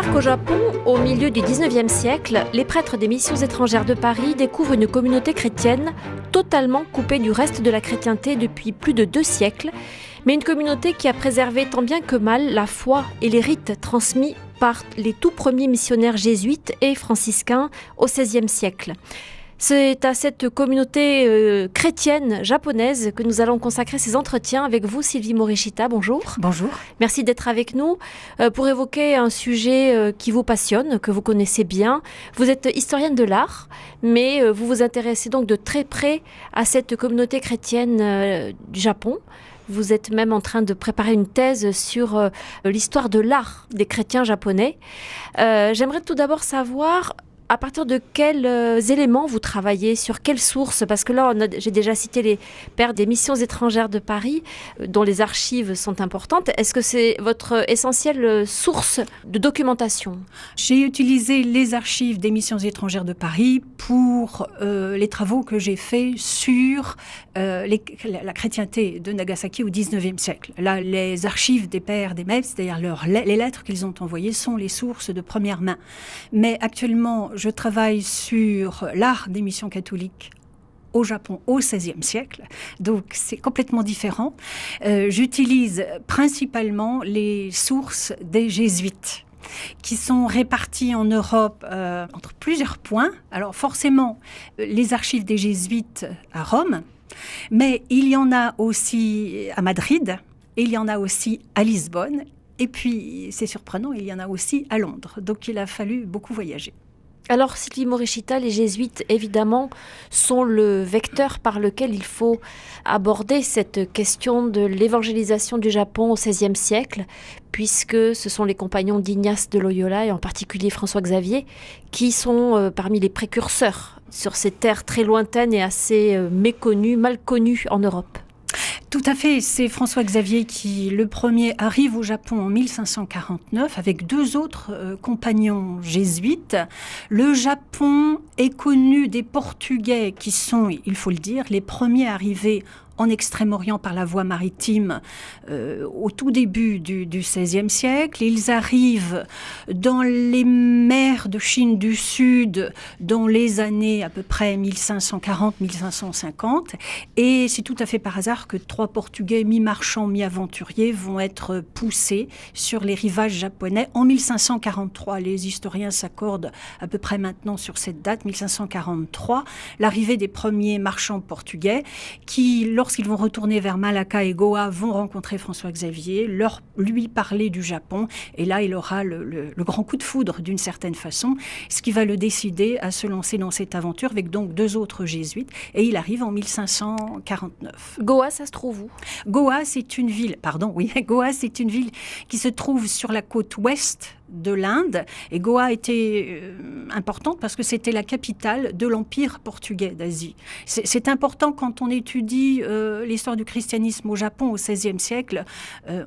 savoir qu'au Japon, au milieu du 19e siècle, les prêtres des missions étrangères de Paris découvrent une communauté chrétienne totalement coupée du reste de la chrétienté depuis plus de 2 siècles, mais une communauté qui a préservé tant bien que mal la foi et les rites transmis par les tout premiers missionnaires jésuites et franciscains au XVIe siècle. C'est à cette communauté chrétienne japonaise que nous allons consacrer ces entretiens avec vous, Sylvie Morishita. Bonjour. Bonjour. Merci d'être avec nous pour évoquer un sujet qui vous passionne, que vous connaissez bien. Vous êtes historienne de l'art, mais vous vous intéressez donc de très près à cette communauté chrétienne du Japon. Vous êtes même en train de préparer une thèse sur l'histoire de l'art des chrétiens japonais. J'aimerais tout d'abord savoir à partir de quels éléments vous travaillez, sur quelles sources? Parce que là, j'ai déjà cité les pères des missions étrangères de Paris, dont les archives sont importantes. Est-ce que c'est votre essentielle source de documentation? J'ai utilisé les archives des missions étrangères de Paris pour les travaux que j'ai faits sur la chrétienté de Nagasaki au XIXe siècle. Là, les archives des pères des maîtres, c'est-à-dire les lettres qu'ils ont envoyées, sont les sources de première main. Mais actuellement, je travaille sur l'art des missions catholiques au Japon au XVIe siècle, donc c'est complètement différent. J'utilise principalement les sources des jésuites qui sont répartis en Europe entre plusieurs points. Alors forcément, les archives des jésuites à Rome, mais il y en a aussi à Madrid, et il y en a aussi à Lisbonne, et puis c'est surprenant, il y en a aussi à Londres. Donc il a fallu beaucoup voyager. Alors, Sylvie Morishita, les jésuites, évidemment, sont le vecteur par lequel il faut aborder cette question de l'évangélisation du Japon au XVIe siècle, puisque ce sont les compagnons d'Ignace de Loyola, et en particulier François Xavier, qui sont parmi les précurseurs sur ces terres très lointaines et assez méconnues, mal connues en Europe. Tout à fait, c'est François Xavier qui, le premier, arrive au Japon en 1549 avec 2 autres compagnons jésuites. Le Japon est connu des Portugais qui sont, il faut le dire, les premiers arrivés en Extrême-Orient par la voie maritime au tout début du XVIe siècle. Ils arrivent dans les mers de Chine du Sud dans les années à peu près 1540-1550. Et c'est tout à fait par hasard que 3 Portugais mi-marchands, mi-aventuriers vont être poussés sur les rivages japonais en 1543. Les historiens s'accordent à peu près maintenant sur cette date, 1543, l'arrivée des premiers marchands portugais qui, lorsqu'ils vont retourner vers Malacca et Goa, vont rencontrer François Xavier, lui parler du Japon, et là il aura le grand coup de foudre d'une certaine façon, ce qui va le décider à se lancer dans cette aventure avec donc 2 autres jésuites, et il arrive en 1549. Goa, ça se trouve où? Goa, c'est une ville qui se trouve sur la côte ouest de l'Inde, et Goa était importante parce que c'était la capitale de l'Empire portugais d'Asie. C'est important quand on étudie l'histoire du christianisme au Japon au XVIe siècle.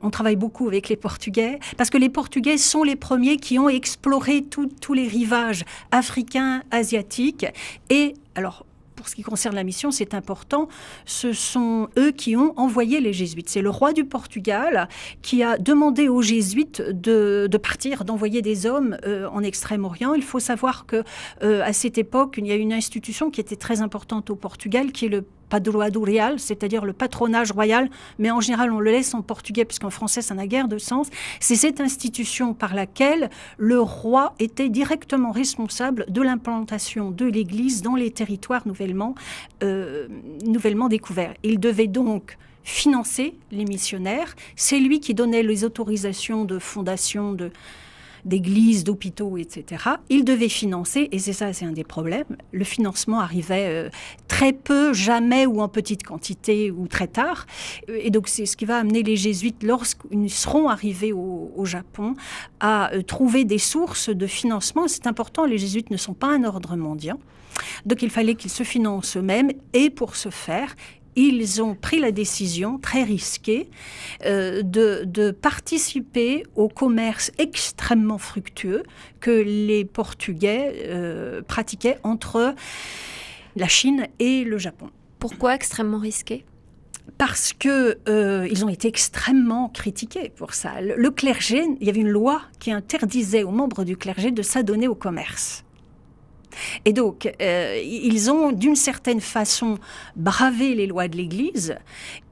On travaille beaucoup avec les Portugais, parce que les Portugais sont les premiers qui ont exploré tous les rivages africains, asiatiques, et alors pour ce qui concerne la mission, c'est important, ce sont eux qui ont envoyé les jésuites. C'est le roi du Portugal qui a demandé aux jésuites de partir, d'envoyer des hommes en Extrême-Orient. Il faut savoir que à cette époque, il y a une institution qui était très importante au Portugal, qui est le padroado real, c'est-à-dire le patronage royal, mais en général on le laisse en portugais puisqu'en français ça n'a guère de sens. C'est cette institution par laquelle le roi était directement responsable de l'implantation de l'Église dans les territoires nouvellement découverts. Il devait donc financer les missionnaires. C'est lui qui donnait les autorisations de fondation d'églises, d'hôpitaux, etc. Il devait financer, et c'est un des problèmes, le financement arrivait très peu, jamais, ou en petite quantité, ou très tard. Et donc c'est ce qui va amener les jésuites, lorsqu'ils seront arrivés au Japon, à trouver des sources de financement. C'est important, les jésuites ne sont pas un ordre mendiant, donc il fallait qu'ils se financent eux-mêmes, et pour ce faire, ils ont pris la décision très risquée de participer au commerce extrêmement fructueux que les Portugais pratiquaient entre la Chine et le Japon. Pourquoi extrêmement risqué ? parce que ils ont été extrêmement critiqués pour ça. Le clergé, il y avait une loi qui interdisait aux membres du clergé de s'adonner au commerce. Et donc, ils ont d'une certaine façon bravé les lois de l'Église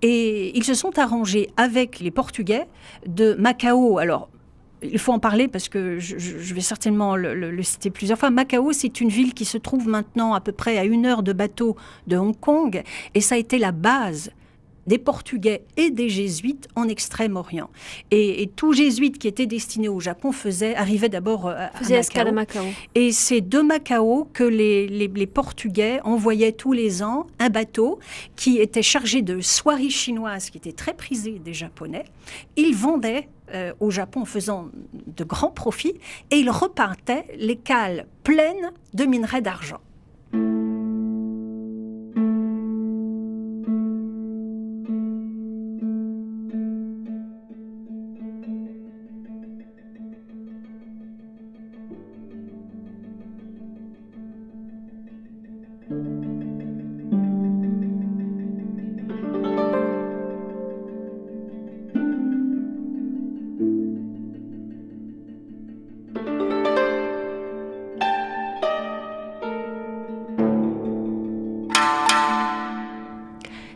et ils se sont arrangés avec les Portugais de Macao. Alors, il faut en parler parce que je vais certainement le citer plusieurs fois. Macao, c'est une ville qui se trouve maintenant à peu près à 1 heure de bateau de Hong Kong et ça a été la base des Portugais et des Jésuites en Extrême-Orient. Et tout Jésuite qui était destiné au Japon arrivait d'abord à Macao. Et c'est de Macao que les Portugais envoyaient tous les ans un bateau qui était chargé de soieries chinoises qui étaient très prisées des Japonais. Ils vendaient au Japon en faisant de grands profits et ils repartaient les cales pleines de minerais d'argent.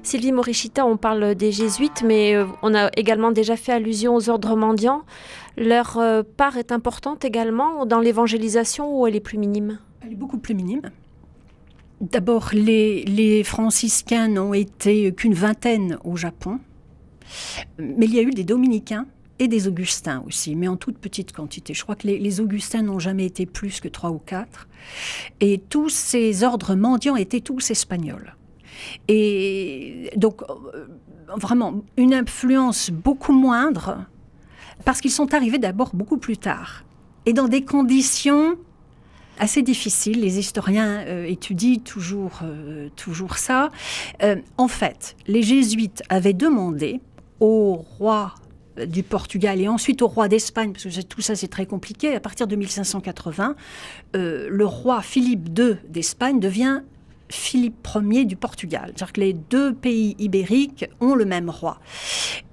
Sylvie Morishita, on parle des jésuites, mais on a également déjà fait allusion aux ordres mendiants. Leur part est importante également dans l'évangélisation ou elle est plus minime ? Elle est beaucoup plus minime. D'abord, les franciscains n'ont été qu'une vingtaine au Japon, mais il y a eu des dominicains et des augustins aussi, mais en toute petite quantité. Je crois que les augustins n'ont jamais été plus que 3 ou 4. Et tous ces ordres mendiants étaient tous espagnols. Et donc, vraiment, une influence beaucoup moindre, parce qu'ils sont arrivés d'abord beaucoup plus tard, et dans des conditions assez difficiles. Les historiens étudient toujours ça. En fait, les jésuites avaient demandé au roi du Portugal et ensuite au roi d'Espagne, parce que tout ça c'est très compliqué, à partir de 1580, le roi Philippe II d'Espagne devient Philippe Ier du Portugal. C'est-à-dire que les 2 pays ibériques ont le même roi.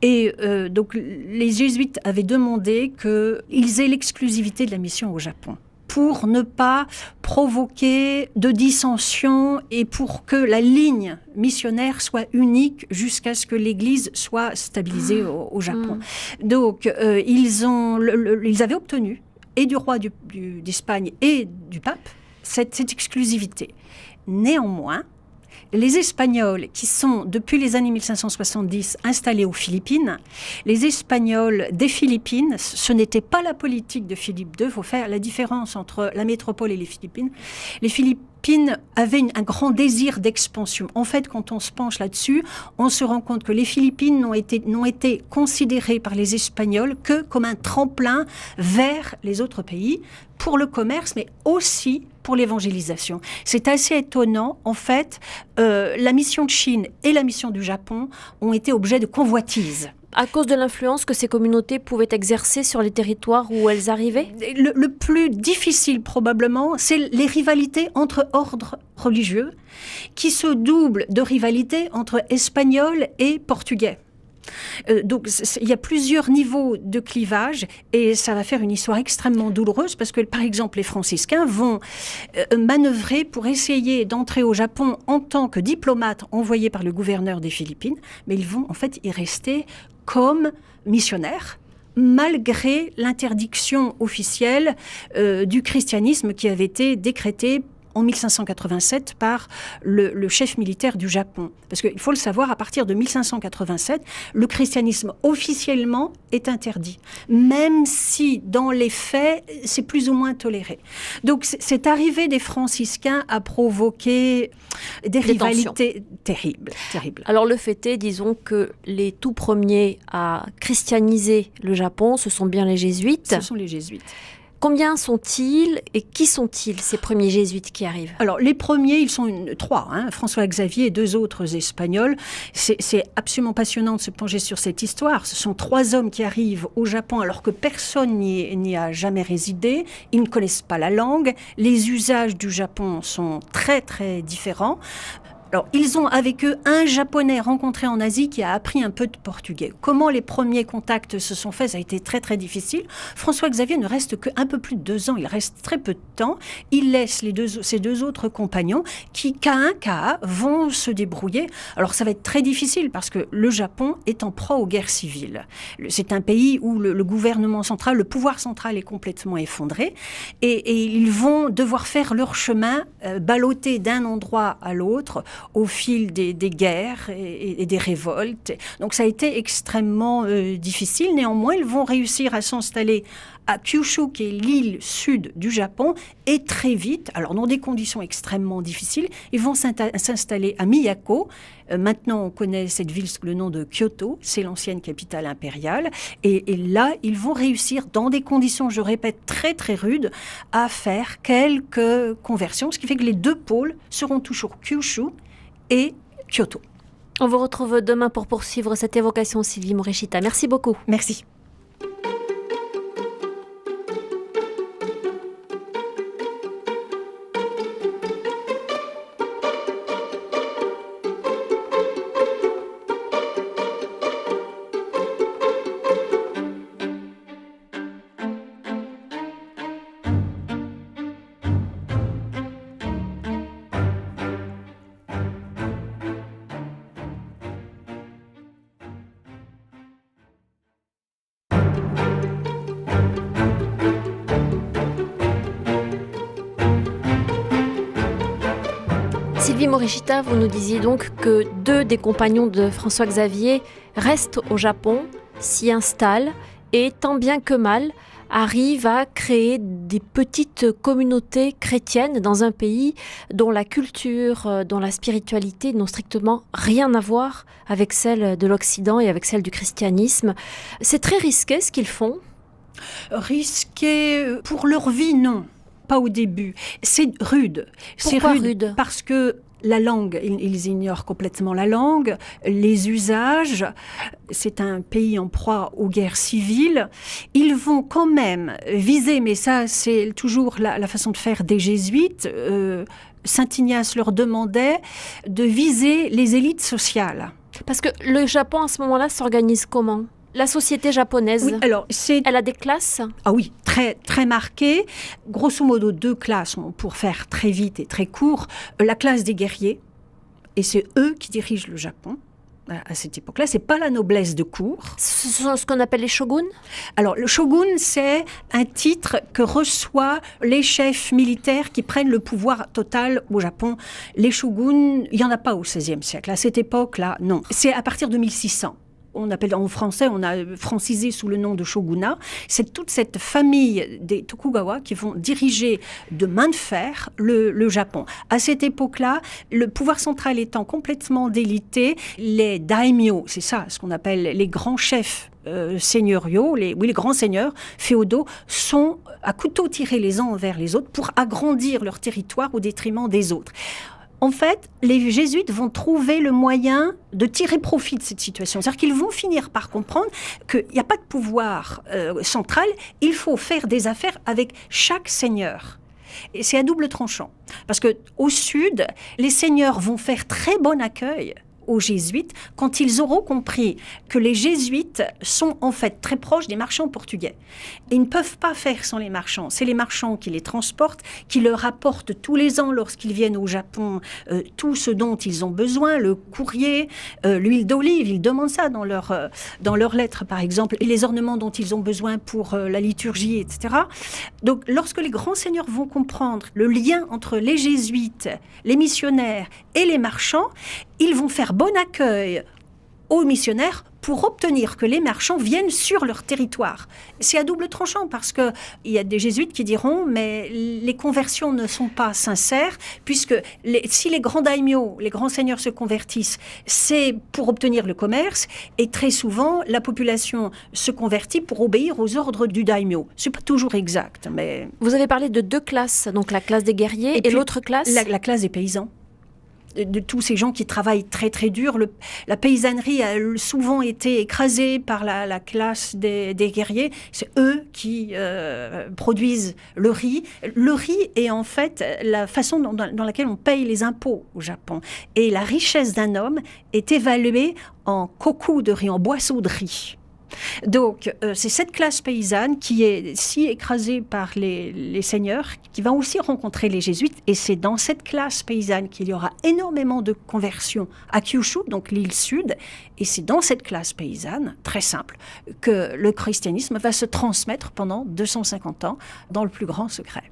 Et donc les jésuites avaient demandé qu'ils aient l'exclusivité de la mission au Japon pour ne pas provoquer de dissensions et pour que la ligne missionnaire soit unique jusqu'à ce que l'Église soit stabilisée au Japon. Donc ils avaient obtenu, et du roi d'Espagne et du pape, cette exclusivité. Néanmoins, les Espagnols qui sont, depuis les années 1570, installés aux Philippines, les Espagnols des Philippines, ce n'était pas la politique de Philippe II, il faut faire la différence entre la métropole et les Philippines. Les Philippines avaient un grand désir d'expansion. En fait, quand on se penche là-dessus, on se rend compte que les Philippines n'ont été considérées par les Espagnols que comme un tremplin vers les autres pays, pour le commerce, mais aussi pour l'évangélisation. C'est assez étonnant. En fait, la mission de Chine et la mission du Japon ont été objets de convoitise. À cause de l'influence que ces communautés pouvaient exercer sur les territoires où elles arrivaient ? Le plus difficile, probablement, c'est les rivalités entre ordres religieux qui se doublent de rivalités entre Espagnols et Portugais. Donc il y a plusieurs niveaux de clivage et ça va faire une histoire extrêmement douloureuse parce que par exemple les franciscains vont manœuvrer pour essayer d'entrer au Japon en tant que diplomates envoyés par le gouverneur des Philippines, mais ils vont en fait y rester comme missionnaires malgré l'interdiction officielle du christianisme qui avait été décrétée en 1587 par le chef militaire du Japon. Parce qu'il faut le savoir, à partir de 1587, le christianisme officiellement est interdit, même si dans les faits, c'est plus ou moins toléré. Donc cette arrivée des franciscains a provoqué des rivalités terribles. Alors le fait est, disons que les tout premiers à christianiser le Japon, ce sont bien les jésuites. Ce sont les jésuites. Combien sont-ils et qui sont-ils, ces premiers jésuites qui arrivent ? Alors, les premiers, ils sont 3, François Xavier et 2 autres Espagnols. C'est absolument passionnant de se pencher sur cette histoire. Ce sont 3 hommes qui arrivent au Japon alors que personne n'y a jamais résidé. Ils ne connaissent pas la langue. Les usages du Japon sont très, très différents. Alors, ils ont avec eux un Japonais rencontré en Asie qui a appris un peu de portugais. Comment les premiers contacts se sont faits, ça a été très très difficile. François-Xavier ne reste qu'un peu plus de 2 ans, il reste très peu de temps. Il laisse ses 2 autres compagnons qui, cas un, cas vont se débrouiller. Alors, ça va être très difficile parce que le Japon est en proie aux guerres civiles. C'est un pays où le gouvernement central, le pouvoir central est complètement effondré et ils vont devoir faire leur chemin, ballottés d'un endroit à l'autre, au fil des guerres et des révoltes. Donc ça a été extrêmement difficile. Néanmoins, ils vont réussir à s'installer à Kyushu, qui est l'île sud du Japon, et très vite, alors dans des conditions extrêmement difficiles, ils vont s'installer à Miyako. Maintenant, on connaît cette ville sous le nom de Kyoto, c'est l'ancienne capitale impériale. Et là, ils vont réussir, dans des conditions, je répète, très très rudes, à faire quelques conversions, ce qui fait que les 2 pôles seront toujours Kyushu et Kyoto. On vous retrouve demain pour poursuivre cette évocation, Sylvie Morishita. Merci beaucoup. Merci. Sylvie Morishita, vous nous disiez donc que 2 des compagnons de François-Xavier restent au Japon, s'y installent et tant bien que mal arrivent à créer des petites communautés chrétiennes dans un pays dont la culture, dont la spiritualité n'ont strictement rien à voir avec celle de l'Occident et avec celle du christianisme. C'est très risqué ce qu'ils font. Risqué pour leur vie, non. Pas au début. C'est rude. Pourquoi rude ? Parce que la langue, ils ignorent complètement la langue, les usages. C'est un pays en proie aux guerres civiles. Ils vont quand même viser, mais ça c'est toujours la façon de faire des jésuites. Saint Ignace leur demandait de viser les élites sociales. Parce que le Japon à ce moment-là s'organise comment ? La société japonaise, oui, alors elle a des classes ? Ah oui, très, très marquées. Grosso modo, 2 classes, pour faire très vite et très court. La classe des guerriers, et c'est eux qui dirigent le Japon à cette époque-là. C'est pas la noblesse de cour. Ce sont ce qu'on appelle les shoguns ? Alors, le shogun, c'est un titre que reçoivent les chefs militaires qui prennent le pouvoir total au Japon. Les shoguns, il n'y en a pas au XVIe siècle. À cette époque-là, non. C'est à partir de 1600. On appelle en français, on a francisé sous le nom de shogunat. C'est toute cette famille des Tokugawa qui vont diriger de main de fer le Japon. À cette époque-là, le pouvoir central étant complètement délité, les daimyo, c'est ça, ce qu'on appelle les grands chefs seigneuriaux, les grands seigneurs féodaux, sont à couteau tiré les uns envers les autres pour agrandir leur territoire au détriment des autres. En fait, les jésuites vont trouver le moyen de tirer profit de cette situation. C'est-à-dire qu'ils vont finir par comprendre qu'il n'y a pas de pouvoir central, il faut faire des affaires avec chaque seigneur. Et c'est à double tranchant. Parce qu'au sud, les seigneurs vont faire très bon accueil aux jésuites quand ils auront compris que les jésuites sont en fait très proches des marchands portugais. Ils ne peuvent pas faire sans les marchands. C'est les marchands qui les transportent, qui leur apportent tous les ans lorsqu'ils viennent au Japon tout ce dont ils ont besoin, le courrier, l'huile d'olive, ils demandent ça dans leurs lettres par exemple, et les ornements dont ils ont besoin pour la liturgie, etc. Donc lorsque les grands seigneurs vont comprendre le lien entre les jésuites, les missionnaires et les marchands, ils vont faire bon accueil aux missionnaires pour obtenir que les marchands viennent sur leur territoire. C'est à double tranchant parce qu'il y a des jésuites qui diront mais les conversions ne sont pas sincères puisque si les grands daimyo, les grands seigneurs se convertissent, c'est pour obtenir le commerce et très souvent la population se convertit pour obéir aux ordres du daimyo. C'est pas toujours exact. Mais... Vous avez parlé de 2 classes, donc la classe des guerriers et l'autre classe la classe des paysans. de tous ces gens qui travaillent très très dur. La paysannerie a souvent été écrasée par la classe des guerriers. C'est eux qui produisent le riz. Le riz est en fait la façon dans laquelle on paye les impôts au Japon. Et la richesse d'un homme est évaluée en koku de riz, en boisseau de riz. Donc, c'est cette classe paysanne qui est si écrasée par les seigneurs qui va aussi rencontrer les jésuites. Et c'est dans cette classe paysanne qu'il y aura énormément de conversions à Kyushu, donc l'île sud. Et c'est dans cette classe paysanne, très simple, que le christianisme va se transmettre pendant 250 ans dans le plus grand secret.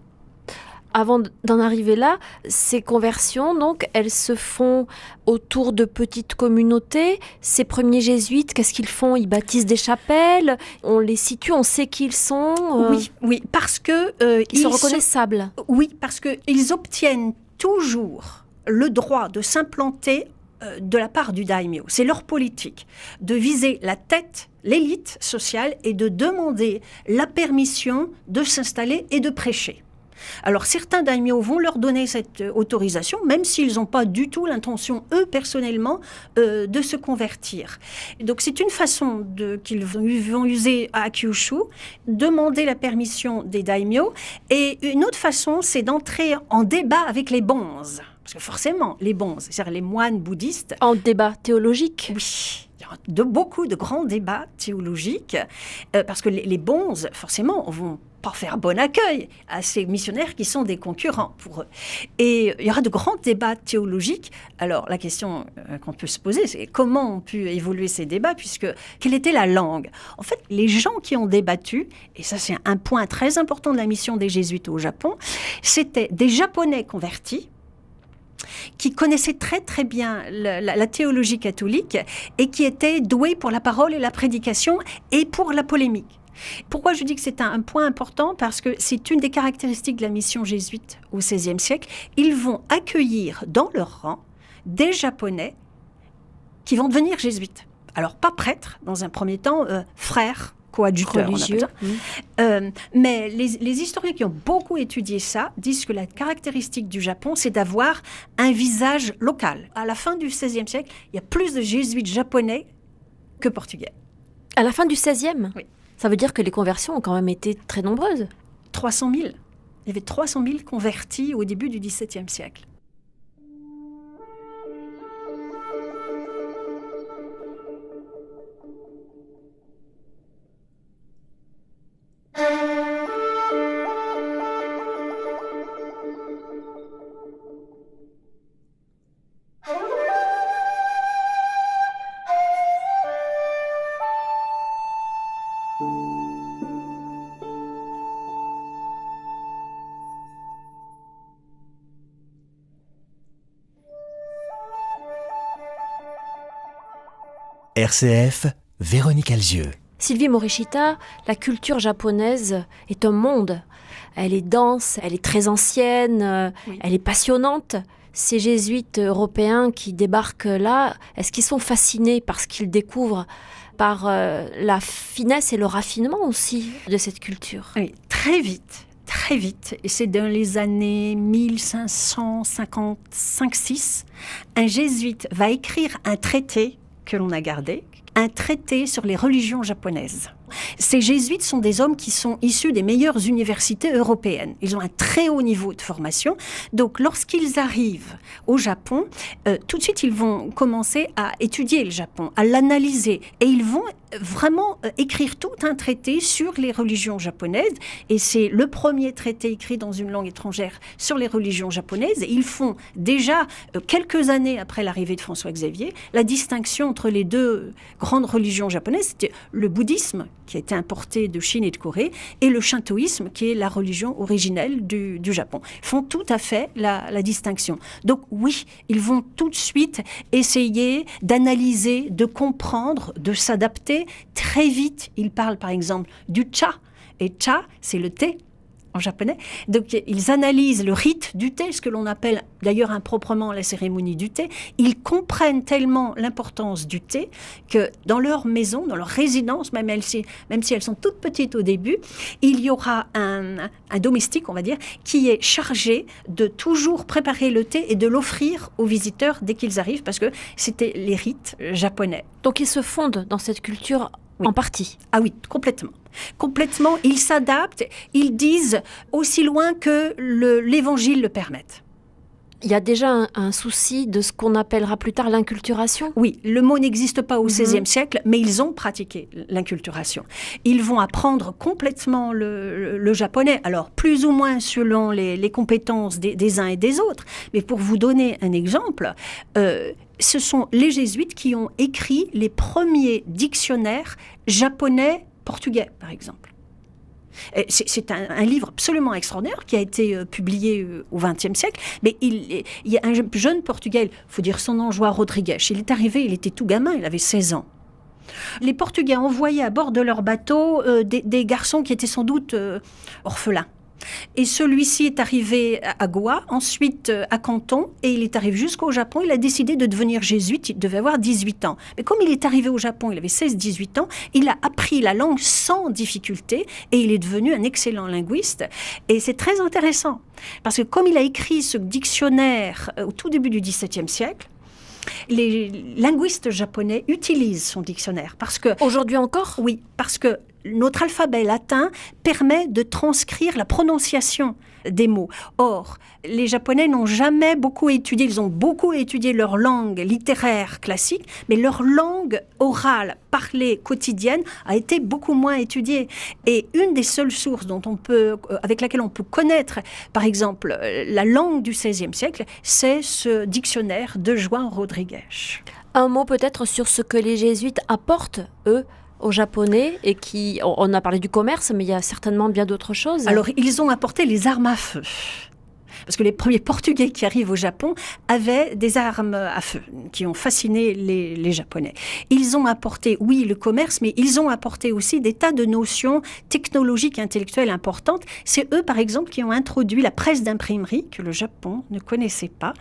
Avant d'en arriver là, ces conversions, donc, elles se font autour de petites communautés. Ces premiers jésuites, qu'est-ce qu'ils font? Ils bâtissent des chapelles, on les situe, on sait qui ils sont. Oui, parce que... ils sont reconnaissables. Oui, parce qu'ils obtiennent toujours le droit de s'implanter de la part du daimyo. C'est leur politique, de viser la tête, l'élite sociale, et de demander la permission de s'installer et de prêcher. Alors certains daimyos vont leur donner cette autorisation, même s'ils n'ont pas du tout l'intention, eux personnellement, de se convertir. Donc c'est une façon qu'ils vont user à Kyushu, demander la permission des daimyos, et une autre façon, c'est d'entrer en débat avec les bonzes. Parce que forcément, les bonzes, c'est-à-dire les moines bouddhistes... En débat théologique? Oui. Beaucoup de grands débats théologiques, parce que les bonzes, forcément, vont pas faire bon accueil à ces missionnaires qui sont des concurrents pour eux. Et il y aura de grands débats théologiques. Alors, la question qu'on peut se poser, c'est comment ont pu évoluer ces débats, puisque quelle était la langue? En fait, les gens qui ont débattu, et ça c'est un point très important de la mission des jésuites au Japon, c'était des Japonais convertis, qui connaissaient très très bien la théologie catholique et qui étaient doués pour la parole et la prédication et pour la polémique. Pourquoi je dis que c'est un point important? Parce que c'est une des caractéristiques de la mission jésuite au XVIe siècle. Ils vont accueillir dans leur rang des Japonais qui vont devenir jésuites. Alors pas prêtres, dans un premier temps, frères, coadjuteurs, religieux. Mais les historiens qui ont beaucoup étudié ça disent que la caractéristique du Japon, c'est d'avoir un visage local. À la fin du XVIe siècle, il y a plus de jésuites japonais que portugais. À la fin du XVIe? Oui. Ça veut dire que les conversions ont quand même été très nombreuses. 300 000. Il y avait 300 000 convertis au début du XVIIe siècle. RCF, Véronique Alzieux. Sylvie Morishita, la culture japonaise est un monde. Elle est dense, elle est très ancienne, Oui. elle est passionnante. Ces jésuites européens qui débarquent là, est-ce qu'ils sont fascinés par ce qu'ils découvrent, par la finesse et le raffinement aussi de cette culture? Oui, très vite. Et c'est dans les années 1555-6, un jésuite va écrire un traité que l'on a gardé, un traité sur les religions japonaises. Ces jésuites sont des hommes qui sont issus des meilleures universités européennes. Ils ont un très haut niveau de formation. Donc, lorsqu'ils arrivent au Japon, tout de suite, ils vont commencer à étudier le Japon, à l'analyser. Et ils vont vraiment écrire tout un traité sur les religions japonaises. Et c'est le premier traité écrit dans une langue étrangère sur les religions japonaises. Et ils font déjà, quelques années après l'arrivée de François Xavier, la distinction entre les deux grandes religions japonaises. C'était le bouddhisme, qui a été importé de Chine et de Corée, et le shintoïsme, qui est la religion originelle du Japon. Ils font tout à fait la distinction. Donc oui, ils vont tout de suite essayer d'analyser, de comprendre, de s'adapter. Très vite, ils parlent par exemple du cha. Et cha, c'est le thé. en japonais. Donc, ils analysent le rite du thé, ce que l'on appelle d'ailleurs improprement la cérémonie du thé. Ils comprennent tellement l'importance du thé que dans leur maison, dans leur résidence, même si elles sont toutes petites au début, il y aura un domestique, on va dire, qui est chargé de toujours préparer le thé et de l'offrir aux visiteurs dès qu'ils arrivent, parce que c'était les rites japonais. Donc ils se fondent dans cette culture en partie. Ah oui, complètement. Complètement, ils s'adaptent, ils disent aussi loin que l'évangile le permette. Il y a déjà un souci de ce qu'on appellera plus tard l'inculturation. Oui, le mot n'existe pas au XVIe siècle, mais ils ont pratiqué l'inculturation. Ils vont apprendre complètement le japonais, alors plus ou moins selon les compétences des uns et des autres. Mais pour vous donner un exemple, ce sont les jésuites qui ont écrit les premiers dictionnaires japonais-portugais, par exemple. C'est un livre absolument extraordinaire qui a été publié au XXe siècle, mais il y a un jeune Portugais, il faut dire son nom, João Rodrigues. Il est arrivé, il était tout gamin, il avait 16 ans. Les Portugais envoyaient à bord de leur bateau des garçons qui étaient sans doute orphelins. Et celui-ci est arrivé à Goa, ensuite à Canton, et il est arrivé jusqu'au Japon. Il a décidé de devenir jésuite, il devait avoir 18 ans. Mais comme il est arrivé au Japon, il avait 16-18 ans, il a appris la langue sans difficulté, et il est devenu un excellent linguiste. Et c'est très intéressant, parce que comme il a écrit ce dictionnaire au tout début du XVIIe siècle, les linguistes japonais utilisent son dictionnaire, parce que... Aujourd'hui encore ? Oui, parce que notre alphabet latin permet de transcrire la prononciation des mots. Or, les Japonais n'ont jamais beaucoup étudié, ils ont beaucoup étudié leur langue littéraire classique, mais leur langue orale, parlée, quotidienne, a été beaucoup moins étudiée. Et une des seules sources avec laquelle on peut connaître, par exemple, la langue du XVIe siècle, c'est ce dictionnaire de João Rodrigues. Un mot peut-être sur ce que les jésuites apportent, eux, aux Japonais, et on a parlé du commerce, mais il y a certainement bien d'autres choses. Alors, ils ont apporté les armes à feu. Parce que les premiers Portugais qui arrivent au Japon avaient des armes à feu qui ont fasciné les Japonais. Ils ont apporté, oui, le commerce, mais ils ont apporté aussi des tas de notions technologiques et intellectuelles importantes. C'est eux, par exemple, qui ont introduit la presse d'imprimerie, que le Japon ne connaissait pas,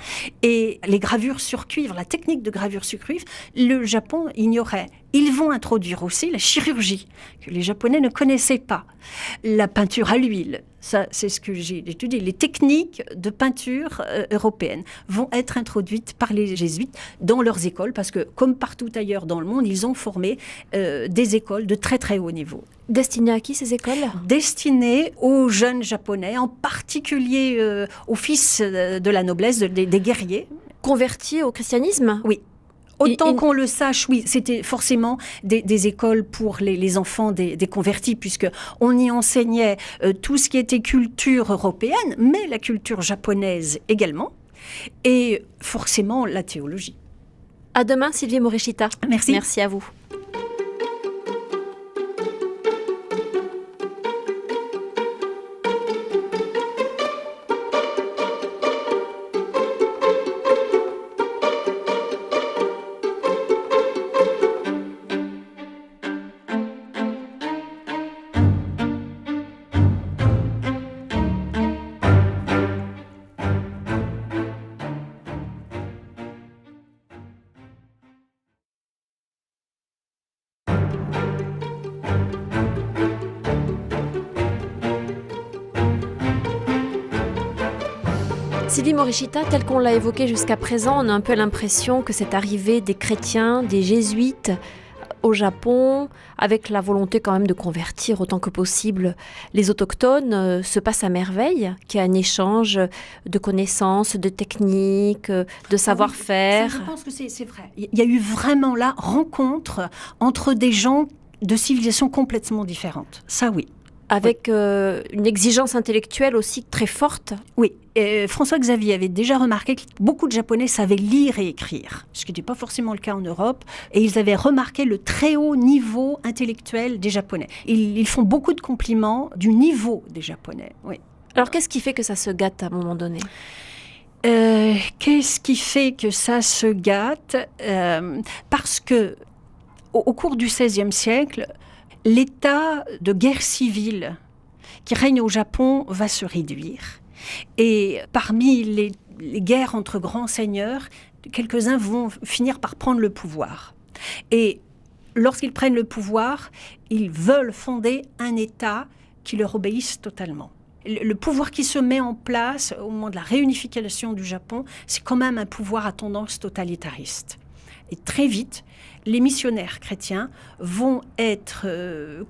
et les gravures sur cuivre, la technique de gravure sur cuivre, le Japon ignorait. Ils vont introduire aussi la chirurgie, que les Japonais ne connaissaient pas. La peinture à l'huile, ça c'est ce que j'ai étudié. Les techniques de peinture européennes vont être introduites par les jésuites dans leurs écoles, parce que comme partout ailleurs dans le monde, ils ont formé des écoles de très très haut niveau. Destinées à qui ces écoles ? Destinées aux jeunes Japonais, en particulier aux fils de la noblesse, des guerriers. Convertis au christianisme ? Oui. Autant qu'on le sache, oui, c'était forcément des écoles pour les enfants des convertis, puisqu'on y enseignait tout ce qui était culture européenne, mais la culture japonaise également, et forcément la théologie. À demain, Sylvie Morishita. Merci. Merci à vous. Sylvie Morishita, tel qu'on l'a évoqué jusqu'à présent, on a un peu l'impression que cette arrivée des chrétiens, des jésuites au Japon, avec la volonté quand même de convertir autant que possible les autochtones, se passe à merveille, qu'il y a un échange de connaissances, de techniques, de savoir-faire. Je pense que c'est vrai. Il y a eu vraiment là rencontre entre des gens de civilisations complètement différentes. Ça, oui. Avec une exigence intellectuelle aussi très forte. Oui, François Xavier avait déjà remarqué que beaucoup de Japonais savaient lire et écrire, ce qui n'était pas forcément le cas en Europe, et ils avaient remarqué le très haut niveau intellectuel des Japonais. Ils font beaucoup de compliments du niveau des Japonais, oui. Alors qu'est-ce qui fait que ça se gâte à un moment donné ? Qu'est-ce qui fait que ça se gâte ? Parce que au cours du XVIe siècle, l'état de guerre civile qui règne au Japon va se réduire. Et parmi les guerres entre grands seigneurs, quelques-uns vont finir par prendre le pouvoir. Et lorsqu'ils prennent le pouvoir, ils veulent fonder un État qui leur obéisse totalement. Le pouvoir qui se met en place au moment de la réunification du Japon, c'est quand même un pouvoir à tendance totalitariste. Et très vite, les missionnaires chrétiens vont être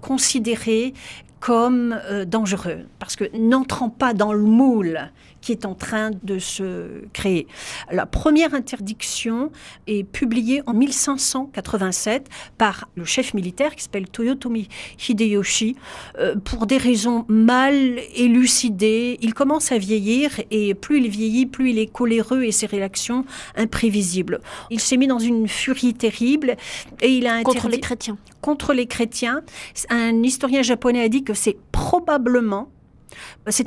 considérés comme dangereux, parce que n'entrant pas dans le moule qui est en train de se créer. La première interdiction est publiée en 1587 par le chef militaire qui s'appelle Toyotomi Hideyoshi, pour des raisons mal élucidées. Il commence à vieillir et plus il vieillit, plus il est coléreux et ses réactions imprévisibles. Il s'est mis dans une furie terrible et il a interdit... Contre les chrétiens. Contre les chrétiens. Un historien japonais a dit que c'est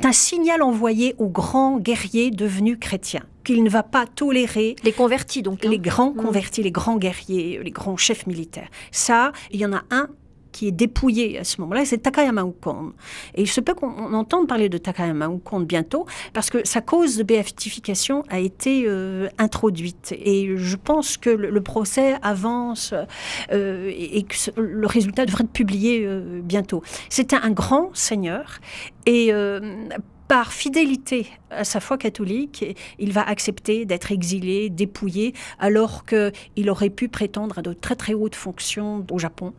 un signal envoyé aux grands guerriers devenus chrétiens, qu'il ne va pas tolérer... Les convertis, donc. Les grands convertis, les grands guerriers, les grands chefs militaires. Ça, il y en a un qui est dépouillé à ce moment-là, c'est Takayama Ukon. Et il se peut qu'on entende parler de Takayama Ukon bientôt, parce que sa cause de béatification a été introduite. Et je pense que le procès avance et que le résultat devrait être publié bientôt. C'était un grand seigneur et... par fidélité à sa foi catholique, il va accepter d'être exilé, dépouillé, alors qu'il aurait pu prétendre à de très très hautes fonctions au Japon.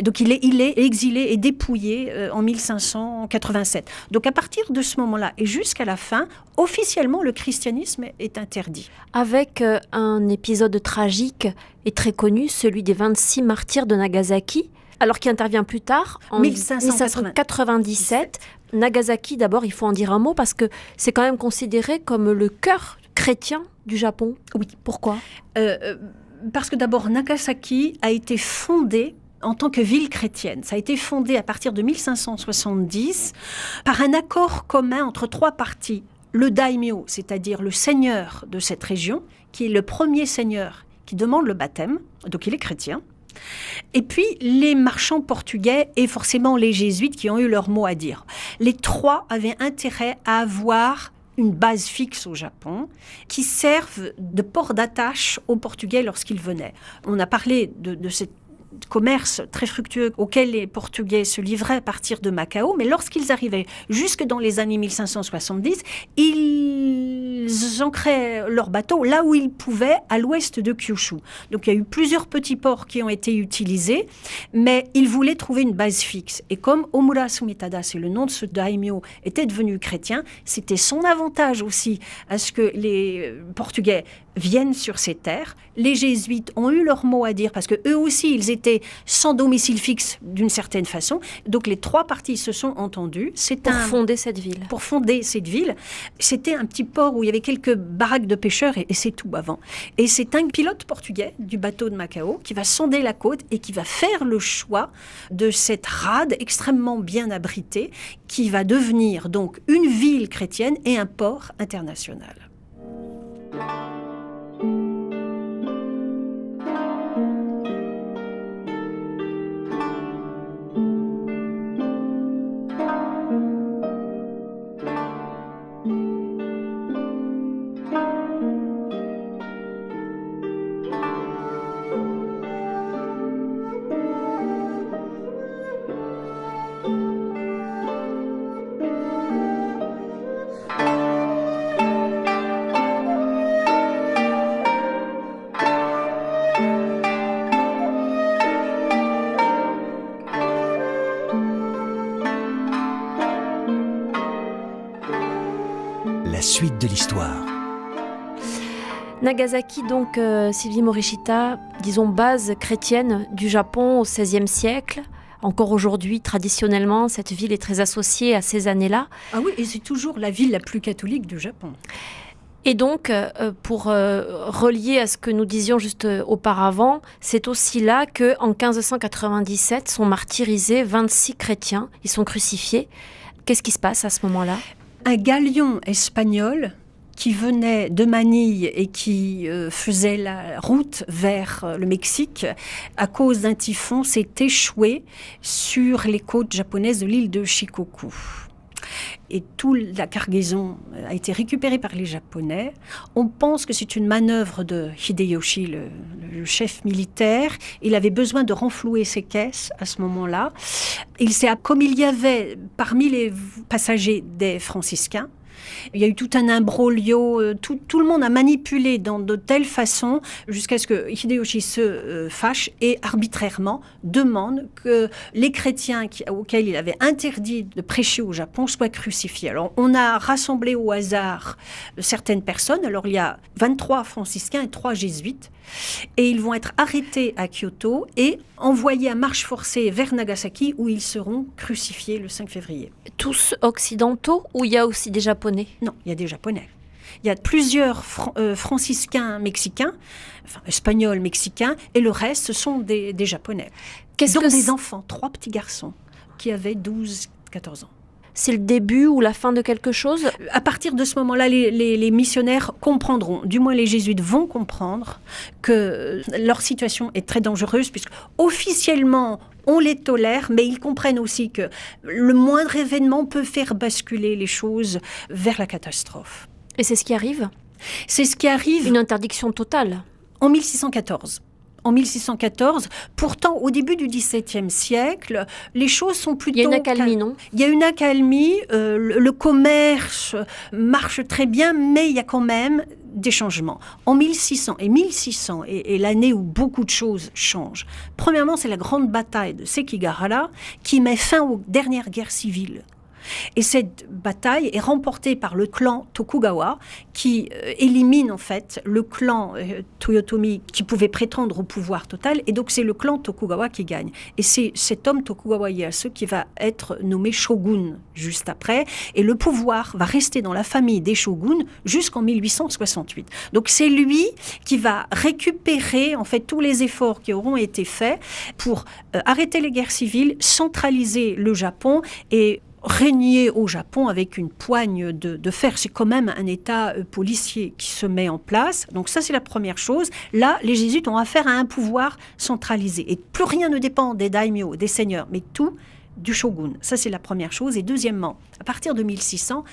Donc il est exilé et dépouillé en 1587. Donc à partir de ce moment-là et jusqu'à la fin, officiellement le christianisme est interdit. Avec un épisode tragique et très connu, celui des 26 martyrs de Nagasaki, alors qui intervient plus tard, en 1597. Nagasaki, d'abord, il faut en dire un mot, parce que c'est quand même considéré comme le cœur chrétien du Japon. Oui. Pourquoi ? Parce que d'abord, Nagasaki a été fondée en tant que ville chrétienne. Ça a été fondé à partir de 1570 par un accord commun entre trois parties. Le daimyo, c'est-à-dire le seigneur de cette région, qui est le premier seigneur qui demande le baptême, donc il est chrétien. Et puis les marchands portugais et forcément les jésuites qui ont eu leur mot à dire. Les trois avaient intérêt à avoir une base fixe au Japon qui serve de port d'attache aux Portugais lorsqu'ils venaient. On a parlé de cette commerce très fructueux auquel les Portugais se livraient à partir de Macao, mais lorsqu'ils arrivaient jusque dans les années 1570, ils ancraient leurs bateaux là où ils pouvaient, à l'ouest de Kyushu. Donc il y a eu plusieurs petits ports qui ont été utilisés, mais ils voulaient trouver une base fixe. Et comme Omura Sumitada, c'est le nom de ce daimyo, était devenu chrétien, c'était son avantage aussi à ce que les Portugais viennent sur ces terres. Les jésuites ont eu leur mot à dire parce que eux aussi, ils étaient sans domicile fixe d'une certaine façon. Donc les trois parties se sont entendues. Pour fonder cette ville. Pour fonder cette ville. C'était un petit port où il y avait quelques baraques de pêcheurs et c'est tout avant. Et c'est un pilote portugais du bateau de Macao qui va sonder la côte et qui va faire le choix de cette rade extrêmement bien abritée qui va devenir donc une ville chrétienne et un port international. La suite de l'histoire. Nagasaki, donc, Sylvie Morishita, disons base chrétienne du Japon au XVIe siècle. Encore aujourd'hui, traditionnellement, cette ville est très associée à ces années-là. Ah oui, et c'est toujours la ville la plus catholique du Japon. Et donc, pour relier à ce que nous disions juste auparavant, c'est aussi là qu'en 1597 sont martyrisés 26 chrétiens. Ils sont crucifiés. Qu'est-ce qui se passe à ce moment-là ? Un galion espagnol qui venait de Manille et qui faisait la route vers le Mexique, à cause d'un typhon, s'est échoué sur les côtes japonaises de l'île de Shikoku. Et toute la cargaison a été récupérée par les Japonais. On pense que c'est une manœuvre de Hideyoshi, le chef militaire. Il avait besoin de renflouer ses caisses à ce moment-là. Comme il y avait parmi les passagers des franciscains, il y a eu tout un imbroglio, tout le monde a manipulé de telle façon jusqu'à ce que Hideyoshi se fâche et arbitrairement demande que les chrétiens auxquels il avait interdit de prêcher au Japon soient crucifiés. Alors on a rassemblé au hasard certaines personnes. Alors il y a 23 franciscains et 3 jésuites. Et ils vont être arrêtés à Kyoto et envoyés à marche forcée vers Nagasaki où ils seront crucifiés le 5 février. Tous occidentaux ou il y a aussi des Japonais? Non, il y a des Japonais. Il y a plusieurs franciscains mexicains, enfin espagnols mexicains, et le reste, ce sont des Japonais. Donc des enfants, 3 petits garçons qui avaient 12-14 ans. C'est le début ou la fin de quelque chose? À partir de ce moment-là, les missionnaires comprendront, du moins les jésuites vont comprendre que leur situation est très dangereuse, puisque officiellement, on les tolère, mais ils comprennent aussi que le moindre événement peut faire basculer les choses vers la catastrophe. Et c'est ce qui arrive? C'est ce qui arrive. Une interdiction totale? En 1614. En 1614, pourtant, au début du XVIIe siècle, les choses sont plutôt... Il y a une accalmie, non? Il y a une accalmie, le commerce marche très bien, mais il y a quand même des changements. En 1600 et 1600 est l'année où beaucoup de choses changent. Premièrement, c'est la grande bataille de Sekigahara qui met fin aux dernières guerres civiles. Et cette bataille est remportée par le clan Tokugawa qui élimine en fait le clan Toyotomi qui pouvait prétendre au pouvoir total, et donc c'est le clan Tokugawa qui gagne. Et c'est cet homme Tokugawa Ieyasu qui va être nommé shogun juste après, et le pouvoir va rester dans la famille des shoguns jusqu'en 1868. Donc c'est lui qui va récupérer en fait tous les efforts qui auront été faits pour arrêter les guerres civiles, centraliser le Japon et régner au Japon avec une poigne de fer. C'est quand même un état policier qui se met en place. Donc ça, c'est la première chose. Là, les jésuites ont affaire à un pouvoir centralisé. Et plus rien ne dépend des daimyo, des seigneurs, mais tout du shogun. Ça, c'est la première chose. Et deuxièmement, à partir de 1600,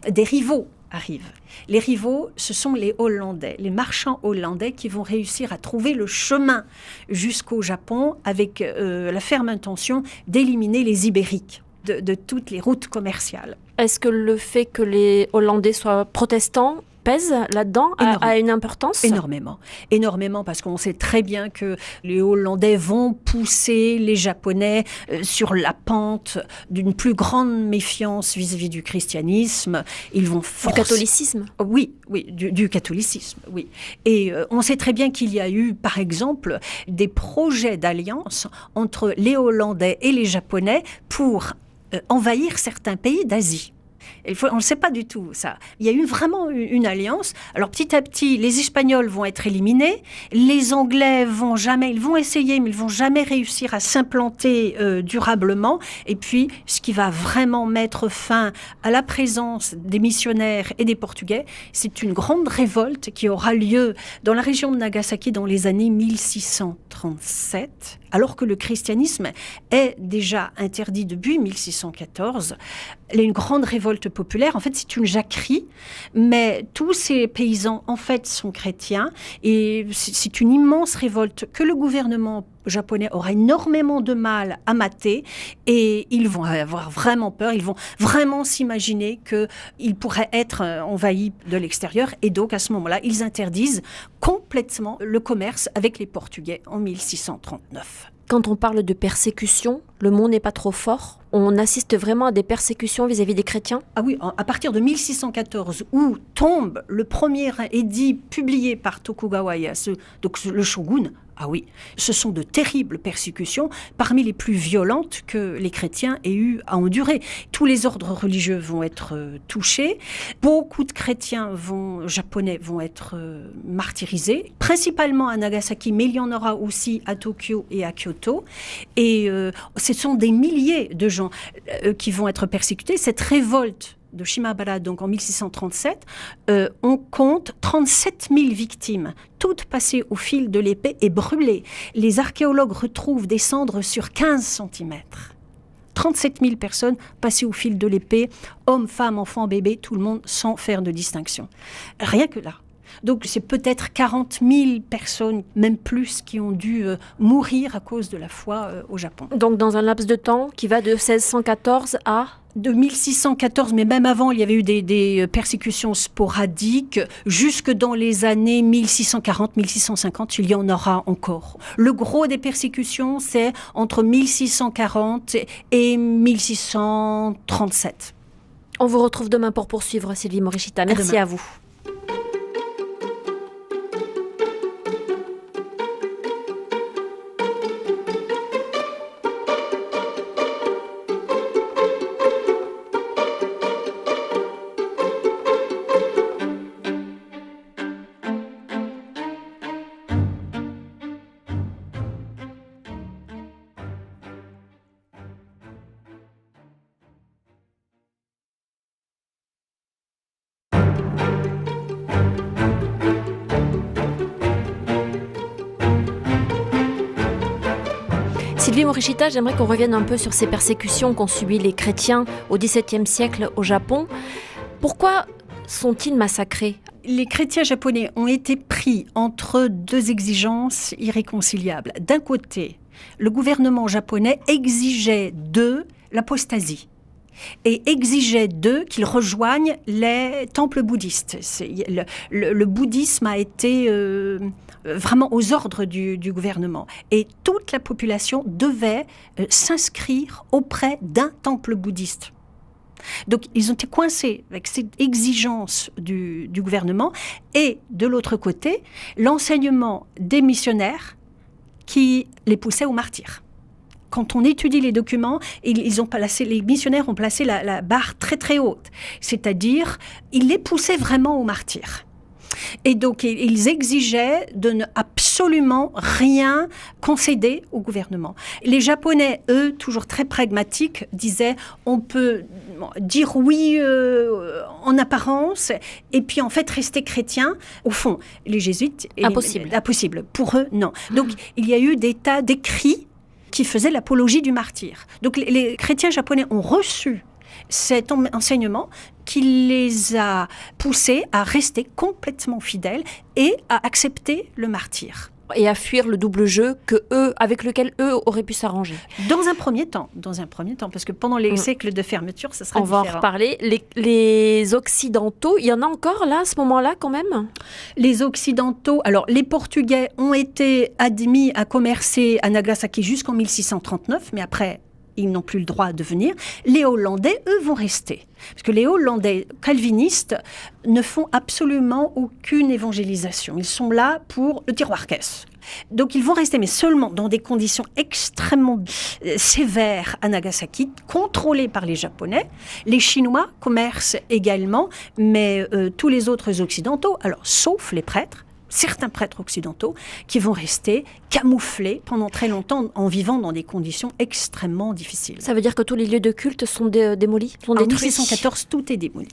des rivaux arrivent. Les rivaux, ce sont les Hollandais, les marchands hollandais qui vont réussir à trouver le chemin jusqu'au Japon avec la ferme intention d'éliminer les Ibériques de toutes les routes commerciales. Est-ce que le fait que les Hollandais soient protestants pèse là-dedans, a une importance? Énormément, parce qu'on sait très bien que les Hollandais vont pousser les Japonais sur la pente d'une plus grande méfiance vis-à-vis du christianisme. Ils vont forcer... Du catholicisme? Oui, du catholicisme, oui. Et on sait très bien qu'il y a eu, par exemple, des projets d'alliance entre les Hollandais et les Japonais pour envahir certains pays d'Asie. On ne sait pas du tout ça. Il y a eu vraiment une alliance. Alors petit à petit, les Espagnols vont être éliminés. Les Anglais ils vont essayer, mais ils vont jamais réussir à s'implanter durablement. Et puis, ce qui va vraiment mettre fin à la présence des missionnaires et des Portugais, c'est une grande révolte qui aura lieu dans la région de Nagasaki dans les années 1637. Alors que le christianisme est déjà interdit depuis 1614, il y a une grande révolte populaire. En fait, c'est une jacquerie, mais tous ces paysans, en fait, sont chrétiens. Et c'est une immense révolte que le gouvernement japonais aura énormément de mal à mater. Et ils vont avoir vraiment peur. Ils vont vraiment s'imaginer qu'ils pourraient être envahis de l'extérieur. Et donc, à ce moment-là, ils interdisent complètement le commerce avec les Portugais en 1639. Quand on parle de persécution, le mot n'est pas trop fort. On assiste vraiment à des persécutions vis-à-vis des chrétiens? Ah oui, à partir de 1614, où tombe le premier édit publié par Tokugawa Ieyasu, donc le shogun. Ah oui, ce sont de terribles persécutions, parmi les plus violentes que les chrétiens aient eu à endurer. Tous les ordres religieux vont être touchés. Beaucoup de chrétiens japonais vont être martyrisés, principalement à Nagasaki, mais il y en aura aussi à Tokyo et à Kyoto. Et ce sont des milliers de gens qui vont être persécutés. Cette révolte de Shimabara, donc en 1637, on compte 37 000 victimes, toutes passées au fil de l'épée et brûlées. Les archéologues retrouvent des cendres sur 15 cm. 37 000 personnes passées au fil de l'épée, hommes, femmes, enfants, bébés, tout le monde sans faire de distinction. Rien que là. Donc c'est peut-être 40 000 personnes, même plus, qui ont dû mourir à cause de la foi au Japon. Donc dans un laps de temps qui va de 1614 à... De 1614, mais même avant, il y avait eu des persécutions sporadiques. Jusque dans les années 1640-1650, il y en aura encore. Le gros des persécutions, c'est entre 1640 et 1637. On vous retrouve demain pour poursuivre, Sylvie Morishita. Merci à vous. Sylvie Morishita, j'aimerais qu'on revienne un peu sur ces persécutions qu'ont subies les chrétiens au XVIIe siècle au Japon. Pourquoi sont-ils massacrés ? Les chrétiens japonais ont été pris entre deux exigences irréconciliables. D'un côté, le gouvernement japonais exigeait d'eux l'apostasie et exigeait d'eux qu'ils rejoignent les temples bouddhistes. Le bouddhisme a été vraiment aux ordres du gouvernement. Et toute la population devait s'inscrire auprès d'un temple bouddhiste. Donc, ils ont été coincés avec cette exigence du gouvernement. Et de l'autre côté, l'enseignement des missionnaires qui les poussait au martyre. Quand on étudie les documents, les missionnaires ont placé la barre très très haute. C'est-à-dire, ils les poussaient vraiment au martyre. Et donc, ils exigeaient de ne absolument rien concéder au gouvernement. Les Japonais, eux, toujours très pragmatiques, disaient on peut dire oui en apparence et puis en fait rester chrétien. Au fond, les jésuites... Impossible. Pour eux, non. Donc, il y a eu des tas d'écrits qui faisaient l'apologie du martyre. Donc, les chrétiens japonais ont reçu cet enseignement qui les a poussés à rester complètement fidèles et à accepter le martyre. Et à fuir le double jeu avec lequel eux auraient pu s'arranger. Dans un premier temps, parce que pendant les siècles de fermeture, ça sera différent. On va en reparler. Les Occidentaux, il y en a encore là, à ce moment-là, quand même ? Les Occidentaux, alors les Portugais ont été admis à commercer à Nagasaki jusqu'en 1639, mais après, ils n'ont plus le droit de venir. Les Hollandais, eux, vont rester. Parce que les Hollandais calvinistes ne font absolument aucune évangélisation. Ils sont là pour le tiroir-caisse. Donc ils vont rester, mais seulement dans des conditions extrêmement sévères à Nagasaki, contrôlées par les Japonais. Les Chinois commercent également, mais tous les autres Occidentaux, alors sauf les prêtres, certains prêtres occidentaux qui vont rester camouflés pendant très longtemps en vivant dans des conditions extrêmement difficiles. Ça veut dire que tous les lieux de culte sont démolis, sont détruits. En 1614, tout est démoli.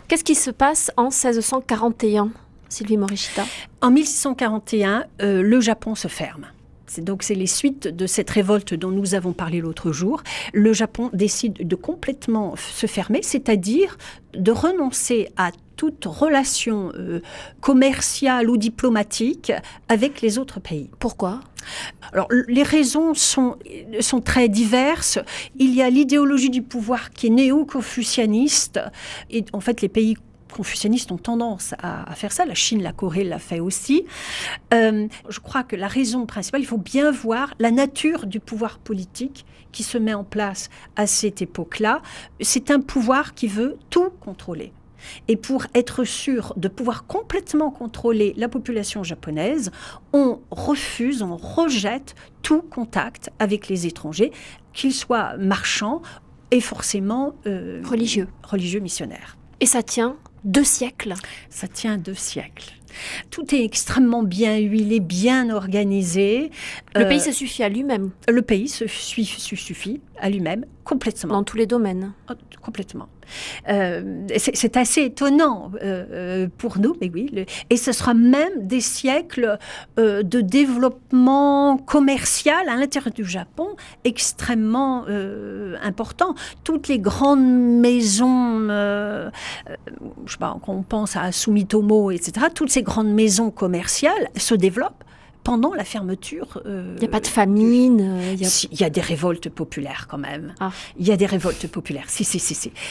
Qu'est-ce qui se passe en 1641, Sylvie Morishita ? En 1641, le Japon se ferme. C'est les suites de cette révolte dont nous avons parlé l'autre jour. Le Japon décide de complètement se fermer, c'est-à-dire de renoncer à toute relation commerciale ou diplomatique avec les autres pays. Pourquoi ? Alors, les raisons sont très diverses. Il y a l'idéologie du pouvoir qui est néo-confucianiste. Et en fait, les pays confucianistes ont tendance à faire ça. La Chine, la Corée l'a fait aussi. Je crois que la raison principale, il faut bien voir la nature du pouvoir politique qui se met en place à cette époque-là. C'est un pouvoir qui veut tout contrôler. Et pour être sûr de pouvoir complètement contrôler la population japonaise, on refuse, on rejette tout contact avec les étrangers, qu'ils soient marchands et forcément religieux missionnaires. Et ça tient 2 siècles ? Ça tient 2 siècles. Tout est extrêmement bien huilé, bien organisé. Le pays se suffit à lui-même. Le pays se suffit à lui-même. Complètement. Dans tous les domaines. Complètement. C'est assez étonnant pour nous, mais oui. Et ce sera même des siècles de développement commercial à l'intérieur du Japon extrêmement important. Toutes les grandes maisons, je sais pas, quand on pense à Sumitomo, etc., toutes ces grandes maisons commerciales se développent pendant la fermeture. Il n'y a pas de famine. Il y a des révoltes populaires quand même. Ah. Il y a des révoltes populaires, si.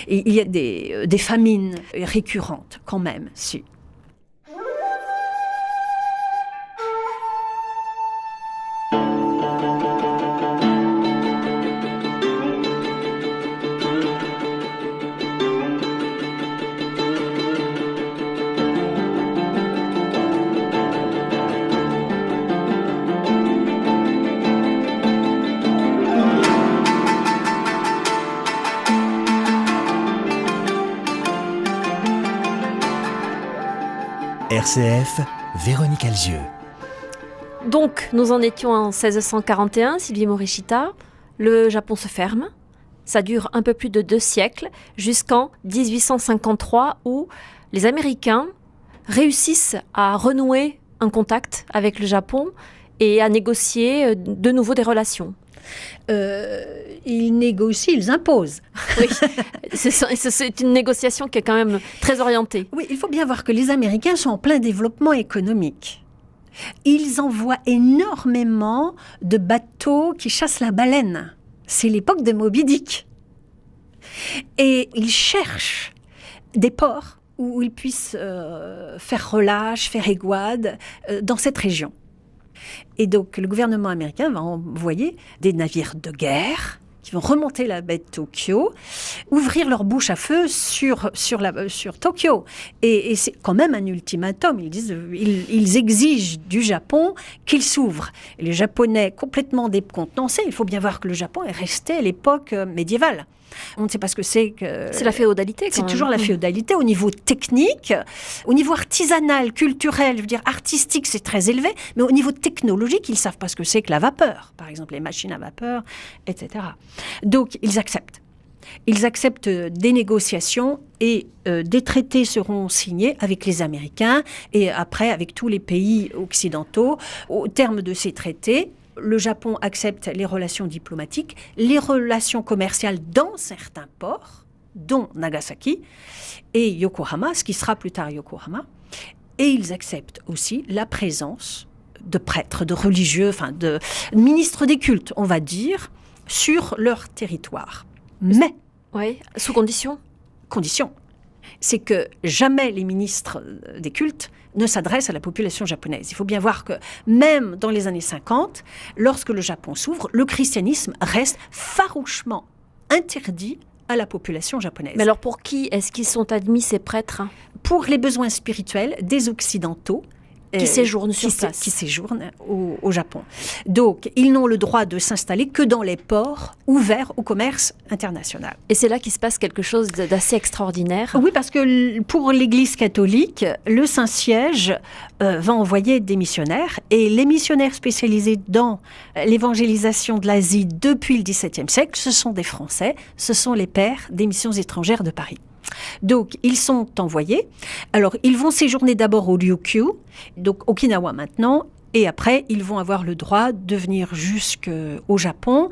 Et il y a des famines récurrentes quand même, si. RCF, Véronique Alzieux. Donc, nous en étions en 1641, Sylvie Morishita. Le Japon se ferme. Ça dure un peu plus de 2 siècles, jusqu'en 1853, où les Américains réussissent à renouer un contact avec le Japon et à négocier de nouveau des relations. Ils négocient, ils imposent. Oui, c'est une négociation qui est quand même très orientée. Oui, il faut bien voir que les Américains sont en plein développement économique. Ils envoient énormément de bateaux qui chassent la baleine. C'est l'époque de Moby Dick. Et ils cherchent des ports où ils puissent faire relâche, faire égouade dans cette région. Et donc, le gouvernement américain va envoyer des navires de guerre qui vont remonter la baie de Tokyo, ouvrir leur bouche à feu sur Tokyo. Et c'est quand même un ultimatum. Ils exigent du Japon qu'il s'ouvre. Et les Japonais, complètement décontenancés, il faut bien voir que le Japon est resté à l'époque médiévale. On ne sait pas ce que c'est que... C'est la féodalité, quand C'est même. toujours la féodalité au niveau technique, au niveau artisanal, culturel, je veux dire artistique, c'est très élevé, mais au niveau technologique, ils ne savent pas ce que c'est que la vapeur, par exemple les machines à vapeur, etc. Donc, ils acceptent. Ils acceptent des négociations et des traités seront signés avec les Américains et après avec tous les pays occidentaux. Au terme de ces traités, le Japon accepte les relations diplomatiques, les relations commerciales dans certains ports, dont Nagasaki et Yokohama, ce qui sera plus tard Yokohama. Et ils acceptent aussi la présence de prêtres, de religieux, enfin de ministres des cultes, on va dire, sur leur territoire. Mais, Oui, sous condition. C'est que jamais les ministres des cultes ne s'adressent à la population japonaise. Il faut bien voir que même dans les années 50, lorsque le Japon s'ouvre, le christianisme reste farouchement interdit à la population japonaise. Mais alors pour qui est-ce qu'ils sont admis, ces prêtres ? Pour les besoins spirituels des Occidentaux, qui séjournent sur place. Qui séjournent au Japon. Donc, ils n'ont le droit de s'installer que dans les ports ouverts au commerce international. Et c'est là qu'il se passe quelque chose d'assez extraordinaire. Oui, parce que pour l'Église catholique, le Saint-Siège va envoyer des missionnaires. Et les missionnaires spécialisés dans l'évangélisation de l'Asie depuis le XVIIe siècle, ce sont des Français, ce sont les pères des missions étrangères de Paris. Donc, ils sont envoyés. Alors, ils vont séjourner d'abord au Ryukyu, donc Okinawa maintenant, et après, ils vont avoir le droit de venir jusqu'au Japon,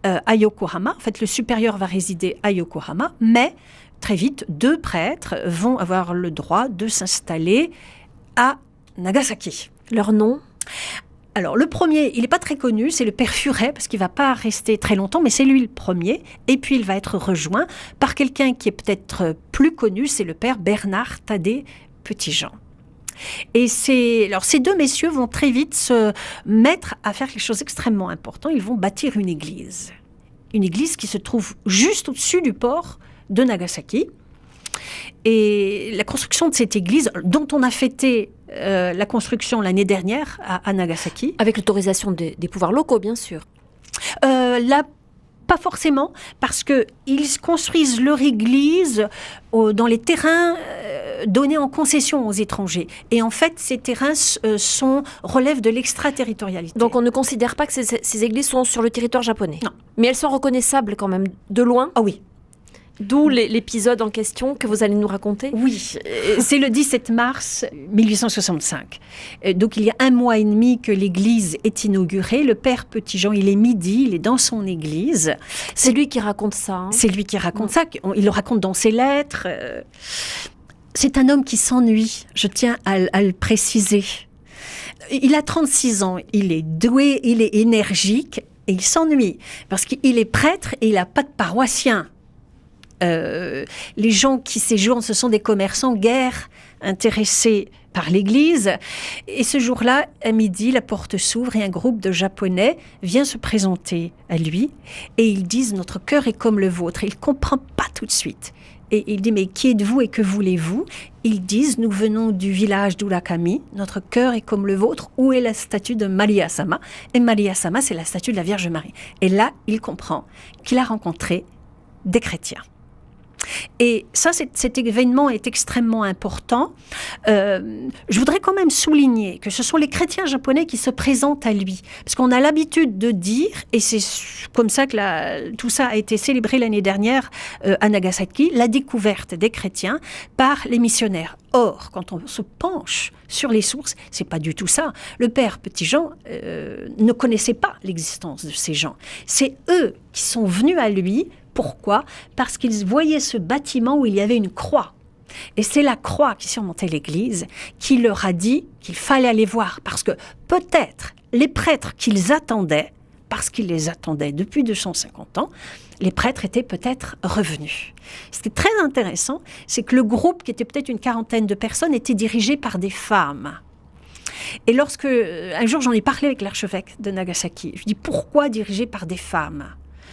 à Yokohama. En fait, le supérieur va résider à Yokohama, mais très vite, 2 prêtres vont avoir le droit de s'installer à Nagasaki. Leur nom ? Alors, le premier, il n'est pas très connu, c'est le père Furet, parce qu'il ne va pas rester très longtemps, mais c'est lui le premier. Et puis, il va être rejoint par quelqu'un qui est peut-être plus connu, c'est le père Bernard Thaddée Petitjean. Et ces 2 messieurs vont très vite se mettre à faire quelque chose d'extrêmement important. Ils vont bâtir une église. Une église qui se trouve juste au-dessus du port de Nagasaki. Et la construction de cette église, dont on a fêté la construction l'année dernière à Nagasaki. Avec l'autorisation des pouvoirs locaux, bien sûr. La Pas forcément, parce qu'ils construisent leur église dans les terrains donnés en concession aux étrangers. Et en fait, ces terrains relèvent de l'extraterritorialité. Donc on ne considère pas que ces églises sont sur le territoire japonais. Non. Mais elles sont reconnaissables quand même, de loin. Ah oui. D'où l'épisode en question que vous allez nous raconter. Oui, c'est le 17 mars 1865. Donc il y a 1 mois et demi que l'église est inaugurée. Le père Petit-Jean, il est midi, il est dans son église. C'est lui qui raconte ça. Hein. C'est lui qui raconte ça, il le raconte dans ses lettres. C'est un homme qui s'ennuie, je tiens à le préciser. Il a 36 ans, il est doué, il est énergique et il s'ennuie parce qu'il est prêtre et il n'a pas de paroissien. Les gens qui séjournent, ce sont des commerçants guère intéressés par l'Église. Et ce jour-là, à midi, la porte s'ouvre et un groupe de Japonais vient se présenter à lui. Et ils disent « Notre cœur est comme le vôtre ». Il ne comprend pas tout de suite. Et il dit « Mais qui êtes-vous et que voulez-vous » Ils disent « Nous venons du village d'Urakami. Notre cœur est comme le vôtre. Où est la statue de Maria-sama » Et Maria-sama, c'est la statue de la Vierge Marie. Et là, il comprend qu'il a rencontré des chrétiens. Et ça, cet événement est extrêmement important. Je voudrais quand même souligner que ce sont les chrétiens japonais qui se présentent à lui. Parce qu'on a l'habitude de dire, et c'est comme ça que tout ça a été célébré l'année dernière à Nagasaki, la découverte des chrétiens par les missionnaires. Or, quand on se penche sur les sources, c'est pas du tout ça. Le père Petit-Jean ne connaissait pas l'existence de ces gens. C'est eux qui sont venus à lui. Pourquoi ? Parce qu'ils voyaient ce bâtiment où il y avait une croix. Et c'est la croix qui surmontait l'église qui leur a dit qu'il fallait aller voir. Parce que peut-être les prêtres qu'ils attendaient, parce qu'ils les attendaient depuis 250 ans, les prêtres étaient peut-être revenus. Ce qui est très intéressant, c'est que le groupe, qui était peut-être une 40aine de personnes, était dirigé par des femmes. Et lorsque, un jour, j'en ai parlé avec l'archevêque de Nagasaki, je dis « Pourquoi dirigé par des femmes ?»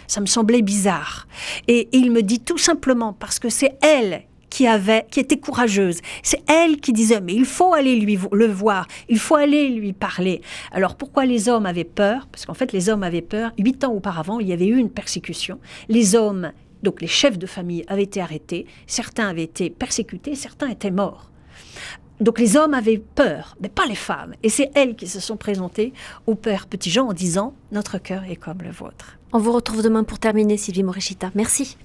Ça me semblait bizarre. Et il me dit tout simplement parce que c'est elle qui était courageuse. C'est elle qui disait, mais il faut aller le voir, il faut aller lui parler. Alors pourquoi les hommes avaient peur ? Parce qu'en fait, les hommes avaient peur. 8 ans auparavant, il y avait eu une persécution. Les hommes, donc les chefs de famille, avaient été arrêtés. Certains avaient été persécutés, certains étaient morts. Donc les hommes avaient peur, mais pas les femmes. Et c'est elles qui se sont présentées au père Petit-Jean en disant « Notre cœur est comme le vôtre ». On vous retrouve demain pour terminer, Sylvie Morishita. Merci.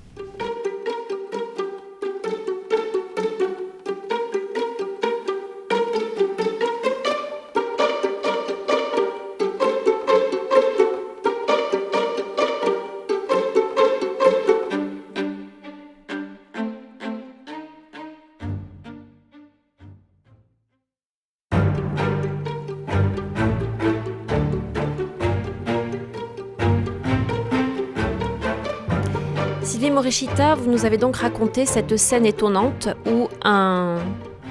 Sylvie Morishita, vous nous avez donc raconté cette scène étonnante où un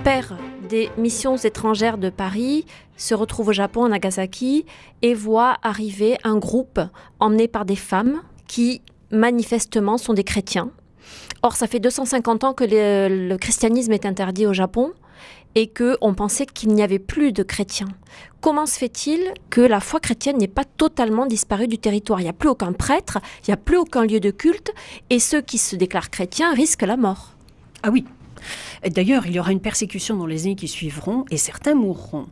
père des missions étrangères de Paris se retrouve au Japon, à Nagasaki, et voit arriver un groupe emmené par des femmes qui, manifestement, sont des chrétiens. Or, ça fait 250 ans que le christianisme est interdit au Japon et qu'on pensait qu'il n'y avait plus de chrétiens. Comment se fait-il que la foi chrétienne n'ait pas totalement disparu du territoire ? Il n'y a plus aucun prêtre, il n'y a plus aucun lieu de culte, et ceux qui se déclarent chrétiens risquent la mort. Ah oui. D'ailleurs, il y aura une persécution dans les années qui suivront, et certains mourront.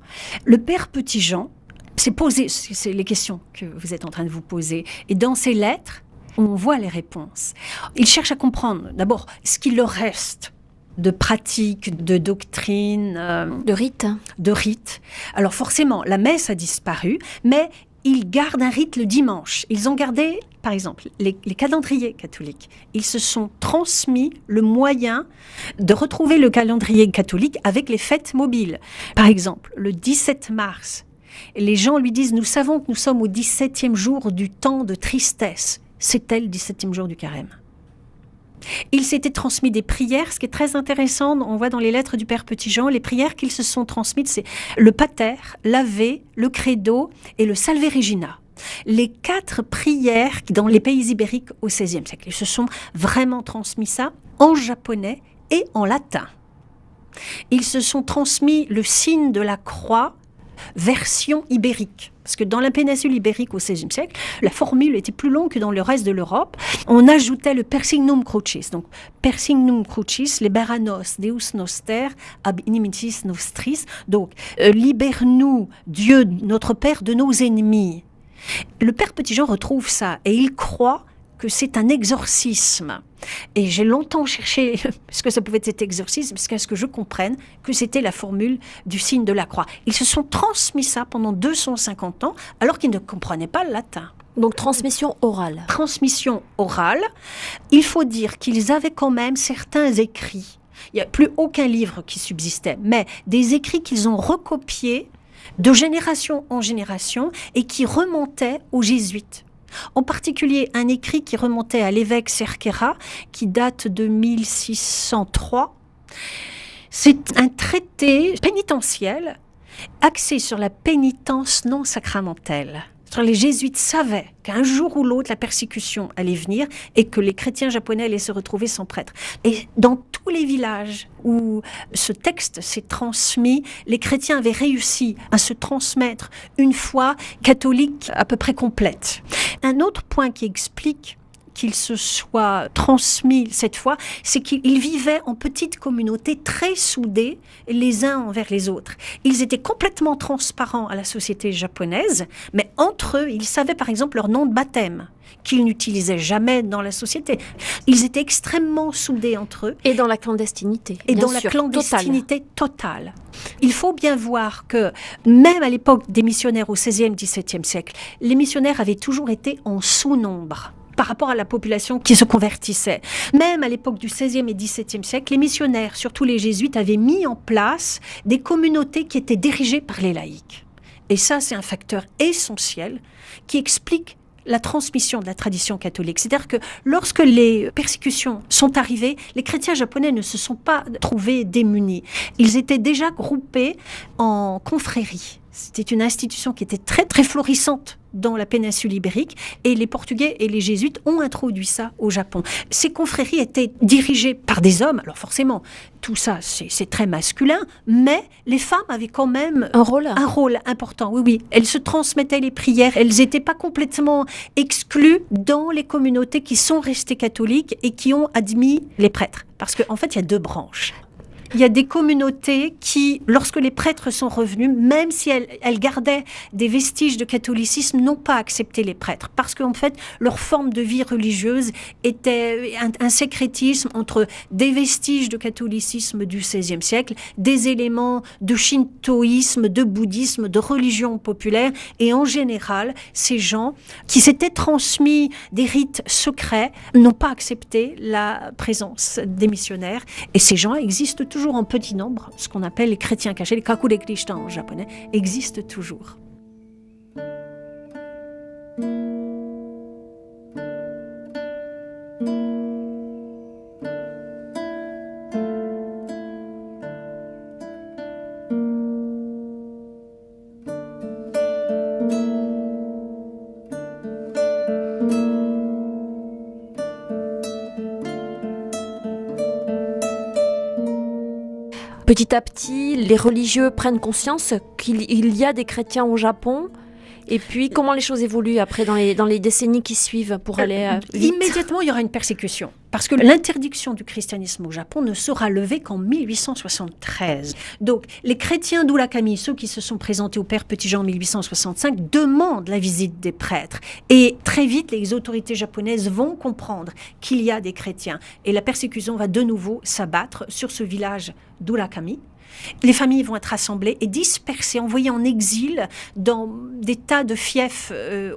Le père Petit-Jean c'est les questions que vous êtes en train de vous poser. Et dans ces lettres, on voit les réponses. Il cherche à comprendre, d'abord, ce qu'il leur reste de pratique, de doctrine, de rite. De rite. Alors forcément, la messe a disparu, mais ils gardent un rite le dimanche. Ils ont gardé, par exemple, les calendriers catholiques. Ils se sont transmis le moyen de retrouver le calendrier catholique avec les fêtes mobiles. Par exemple, le 17 mars, les gens lui disent « Nous savons que nous sommes au 17e jour du temps de tristesse. » C'était le 17e jour du carême. Il s'était transmis des prières, ce qui est très intéressant, on voit dans les lettres du Père Petit-Jean, les prières qu'ils se sont transmises, c'est le Pater, l'Ave, le Credo et le Salve Regina. Les 4 prières dans les pays ibériques au XVIe siècle. Ils se sont vraiment transmis ça en japonais et en latin. Ils se sont transmis le signe de la croix version ibérique. Parce que dans la péninsule ibérique au XVIe siècle, la formule était plus longue que dans le reste de l'Europe. On ajoutait le persignum crucis. Donc, persignum crucis, liberanos Deus noster ab inimicis nostris. Donc, libère-nous, Dieu, notre Père, de nos ennemis. Le Père Petit-Jean retrouve ça et il croit que c'est un exorcisme. Et j'ai longtemps cherché ce que ça pouvait être cet exorcisme, jusqu'à ce que je comprenne que c'était la formule du signe de la croix. Ils se sont transmis ça pendant 250 ans, alors qu'ils ne comprenaient pas le latin. Donc transmission orale. Transmission orale. Il faut dire qu'ils avaient quand même certains écrits. Il n'y a plus aucun livre qui subsistait, mais des écrits qu'ils ont recopiés de génération en génération et qui remontaient aux jésuites. En particulier, un écrit qui remontait à l'évêque Cerquera, qui date de 1603. C'est un traité pénitentiel axé sur la pénitence non sacramentelle. Les jésuites savaient qu'un jour ou l'autre, la persécution allait venir et que les chrétiens japonais allaient se retrouver sans prêtre. Et dans tous les villages où ce texte s'est transmis, les chrétiens avaient réussi à se transmettre une foi catholique à peu près complète. Un autre point qui explique qu'il se soit transmis cette fois, c'est qu'ils vivaient en petites communautés très soudées les uns envers les autres. Ils étaient complètement transparents à la société japonaise, mais entre eux, ils savaient par exemple leur nom de baptême, qu'ils n'utilisaient jamais dans la société. Ils étaient extrêmement soudés entre eux. Et dans la clandestinité. Et dans la clandestinité totale. Il faut bien voir que, même à l'époque des missionnaires au XVIe, XVIIe siècle, les missionnaires avaient toujours été en sous-nombre par rapport à la population qui se convertissait. Même à l'époque du XVIe et XVIIe siècle, les missionnaires, surtout les jésuites, avaient mis en place des communautés qui étaient dirigées par les laïcs. Et ça, c'est un facteur essentiel qui explique la transmission de la tradition catholique. C'est-à-dire que lorsque les persécutions sont arrivées, les chrétiens japonais ne se sont pas trouvés démunis. Ils étaient déjà groupés en confréries. C'était une institution qui était très, très florissante dans la péninsule ibérique et les Portugais et les Jésuites ont introduit ça au Japon. Ces confréries étaient dirigées par des hommes, alors forcément, tout ça c'est très masculin, mais les femmes avaient quand même un rôle important. Oui, oui, elles se transmettaient les prières, elles n'étaient pas complètement exclues dans les communautés qui sont restées catholiques et qui ont admis les prêtres. Parce qu'en fait, il y a deux branches. Il y a des communautés qui, lorsque les prêtres sont revenus, même si elles gardaient des vestiges de catholicisme, n'ont pas accepté les prêtres. Parce qu'en fait, leur forme de vie religieuse était un syncrétisme entre des vestiges de catholicisme du XVIe siècle, des éléments de shintoïsme, de bouddhisme, de religion populaire. Et en général, ces gens qui s'étaient transmis des rites secrets n'ont pas accepté la présence des missionnaires. Et ces gens existent toujours en petit nombre, ce qu'on appelle les chrétiens cachés, les kakurekrishta en japonais, existent toujours. Petit à petit, les religieux prennent conscience qu'il y a des chrétiens au Japon. Et puis, comment les choses évoluent après dans les décennies qui suivent pour aller vite? Immédiatement, il y aura une persécution. Parce que l'interdiction du christianisme au Japon ne sera levée qu'en 1873. Donc, les chrétiens d'Urakami, ceux qui se sont présentés au Père Petit-Jean en 1865, demandent la visite des prêtres. Et très vite, les autorités japonaises vont comprendre qu'il y a des chrétiens. Et la persécution va de nouveau s'abattre sur ce village d'Urakami. Les familles vont être rassemblées et dispersées, envoyées en exil dans des tas de fiefs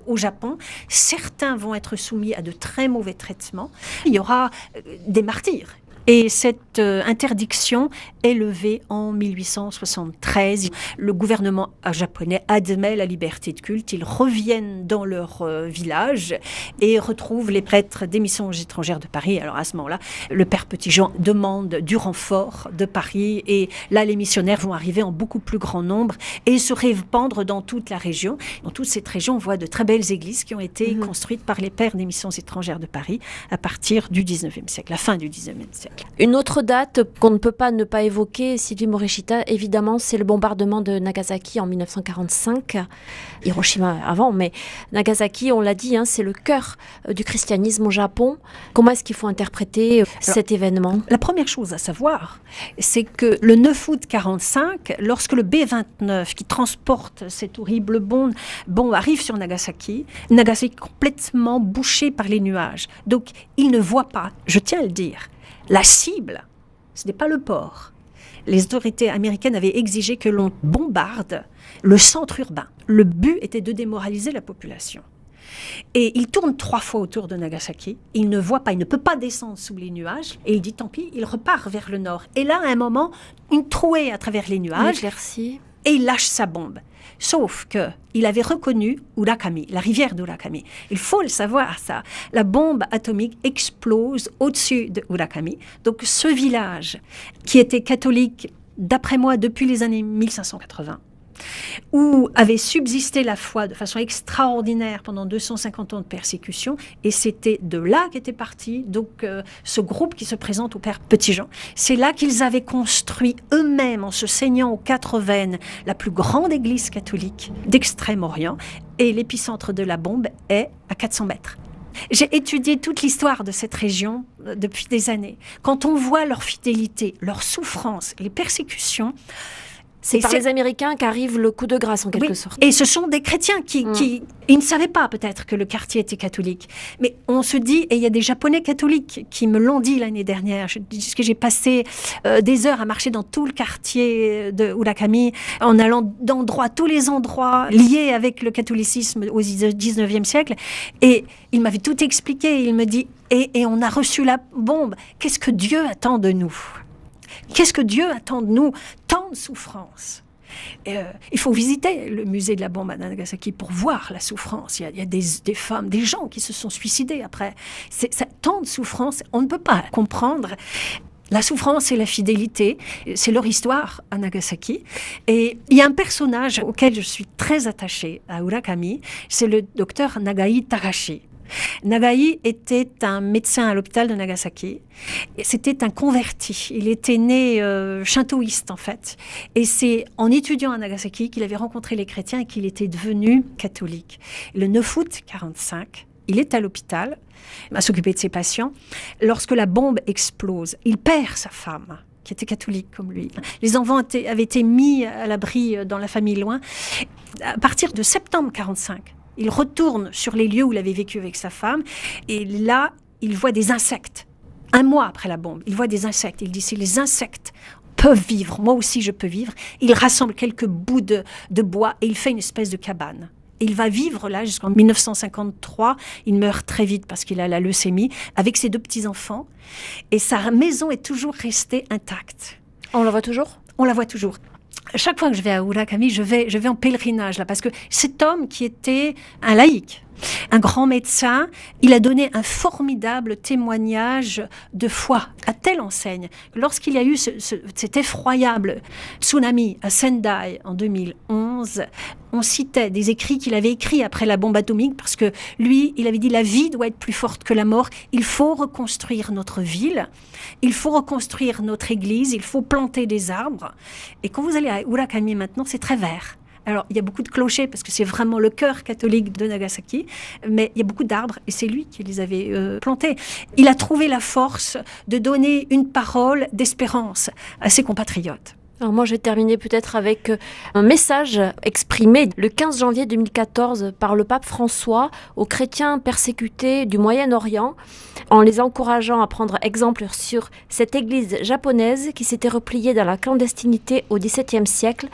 au Japon. Certains vont être soumis à de très mauvais traitements. Il y aura des martyrs. Et cette interdiction est levée en 1873. Le gouvernement japonais admet la liberté de culte. Ils reviennent dans leur village et retrouvent les prêtres des missions étrangères de Paris. Alors à ce moment-là, le Père Petit-Jean demande du renfort de Paris. Et là, les missionnaires vont arriver en beaucoup plus grand nombre et se répandre dans toute la région. Dans toute cette région, on voit de très belles églises qui ont été construites par les pères des missions étrangères de Paris à partir du 19e siècle, la fin du 19e siècle. Une autre date qu'on ne peut pas ne pas évoquer, Sylvie Morishita, évidemment, c'est le bombardement de Nagasaki en 1945. Hiroshima avant, mais Nagasaki, on l'a dit, c'est le cœur du christianisme au Japon. Comment est-ce qu'il faut interpréter cet événement ? La première chose à savoir, c'est que le 9 août 1945, lorsque le B-29 qui transporte cette horrible bombe arrive sur Nagasaki, Nagasaki est complètement bouché par les nuages. Donc, il ne voit pas, je tiens à le dire, la cible, ce n'est pas le port. Les autorités américaines avaient exigé que l'on bombarde le centre urbain. Le but était de démoraliser la population. Et il tourne 3 fois autour de Nagasaki. Il ne voit pas, il ne peut pas descendre sous les nuages. Et il dit tant pis, il repart vers le nord. Et là, à un moment, une trouée à travers les nuages. Et il lâche sa bombe. Sauf qu'il avait reconnu Urakami, la rivière d'Urakami. Il faut le savoir, ça. La bombe atomique explose au-dessus de Urakami. Donc ce village, qui était catholique, d'après moi, depuis les années 1580, où avait subsisté la foi de façon extraordinaire pendant 250 ans de persécution, et c'était de là qu'était parti donc ce groupe qui se présente au Père Petit-Jean. C'est là qu'ils avaient construit eux-mêmes, en se saignant aux 4 veines, la plus grande église catholique d'Extrême-Orient, et l'épicentre de la bombe est à 400 mètres. J'ai étudié toute l'histoire de cette région depuis des années. Quand on voit leur fidélité, leur souffrance, les persécutions, c'est par les Américains qu'arrive le coup de grâce, en quelque sorte. Et ce sont des chrétiens qui ils ne savaient pas peut-être que le quartier était catholique. Mais on se dit, et il y a des Japonais catholiques qui me l'ont dit l'année dernière, puisque j'ai passé des heures à marcher dans tout le quartier de Urakami, en allant tous les endroits liés avec le catholicisme au 19e siècle. Et il m'avait tout expliqué. Il me dit, et on a reçu la bombe. Qu'est-ce que Dieu attend de nous ? Qu'est-ce que Dieu attend de nous ? Tant de souffrance. Il faut visiter le musée de la bombe à Nagasaki pour voir la souffrance. Il y a des femmes, des gens qui se sont suicidés après. C'est tant de souffrance, on ne peut pas comprendre. La souffrance et la fidélité, c'est leur histoire à Nagasaki. Et il y a un personnage auquel je suis très attachée à Urakami, c'est le docteur Nagai Takashi. Nagai était un médecin à l'hôpital de Nagasaki. C'était un converti. Il était né shintoïste, en fait. Et c'est en étudiant à Nagasaki qu'il avait rencontré les chrétiens et qu'il était devenu catholique. Le 9 août 1945, il est à l'hôpital à s'occuper de ses patients. Lorsque la bombe explose, il perd sa femme, qui était catholique comme lui. Les enfants avaient été mis à l'abri dans la famille loin. À partir de septembre 1945, il retourne sur les lieux où il avait vécu avec sa femme, et là, il voit des insectes. 1 mois après la bombe, il voit des insectes. Il dit, si les insectes peuvent vivre, moi aussi je peux vivre. Il rassemble quelques bouts de bois et il fait une espèce de cabane. Et il va vivre là jusqu'en 1953. Il meurt très vite parce qu'il a la leucémie, avec ses 2 petits-enfants. Et sa maison est toujours restée intacte. On la voit toujours ? On la voit toujours. Chaque fois que je vais à Urakami, je vais en pèlerinage là, parce que cet homme qui était un laïc, un grand médecin, il a donné un formidable témoignage de foi, à telle enseigne. Lorsqu'il y a eu cet effroyable tsunami à Sendai en 2011, on citait des écrits qu'il avait écrits après la bombe atomique, parce que lui, il avait dit la vie doit être plus forte que la mort. Il faut reconstruire notre ville, il faut reconstruire notre église, il faut planter des arbres. Et quand vous allez à Urakami maintenant, c'est très vert. Alors, il y a beaucoup de clochers parce que c'est vraiment le cœur catholique de Nagasaki, mais il y a beaucoup d'arbres et c'est lui qui les avait plantés. Il a trouvé la force de donner une parole d'espérance à ses compatriotes. Alors moi, je vais terminer peut-être avec un message exprimé le 15 janvier 2014 par le pape François aux chrétiens persécutés du Moyen-Orient, en les encourageant à prendre exemple sur cette église japonaise qui s'était repliée dans la clandestinité au XVIIe siècle,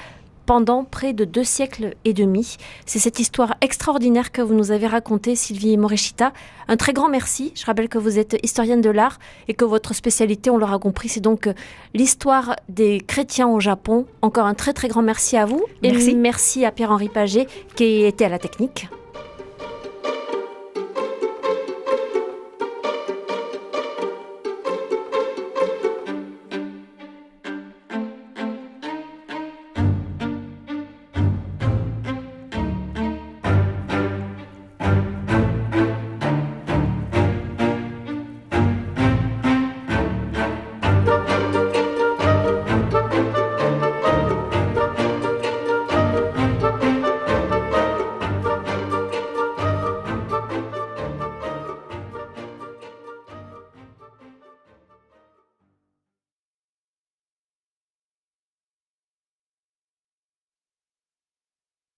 pendant près de 2 siècles et demi. C'est cette histoire extraordinaire que vous nous avez racontée, Sylvie Morishita. Un très grand merci. Je rappelle que vous êtes historienne de l'art et que votre spécialité, on l'aura compris, c'est donc l'histoire des chrétiens au Japon. Encore un très très grand merci à vous. Merci. Et merci à Pierre-Henri Paget qui était à la technique.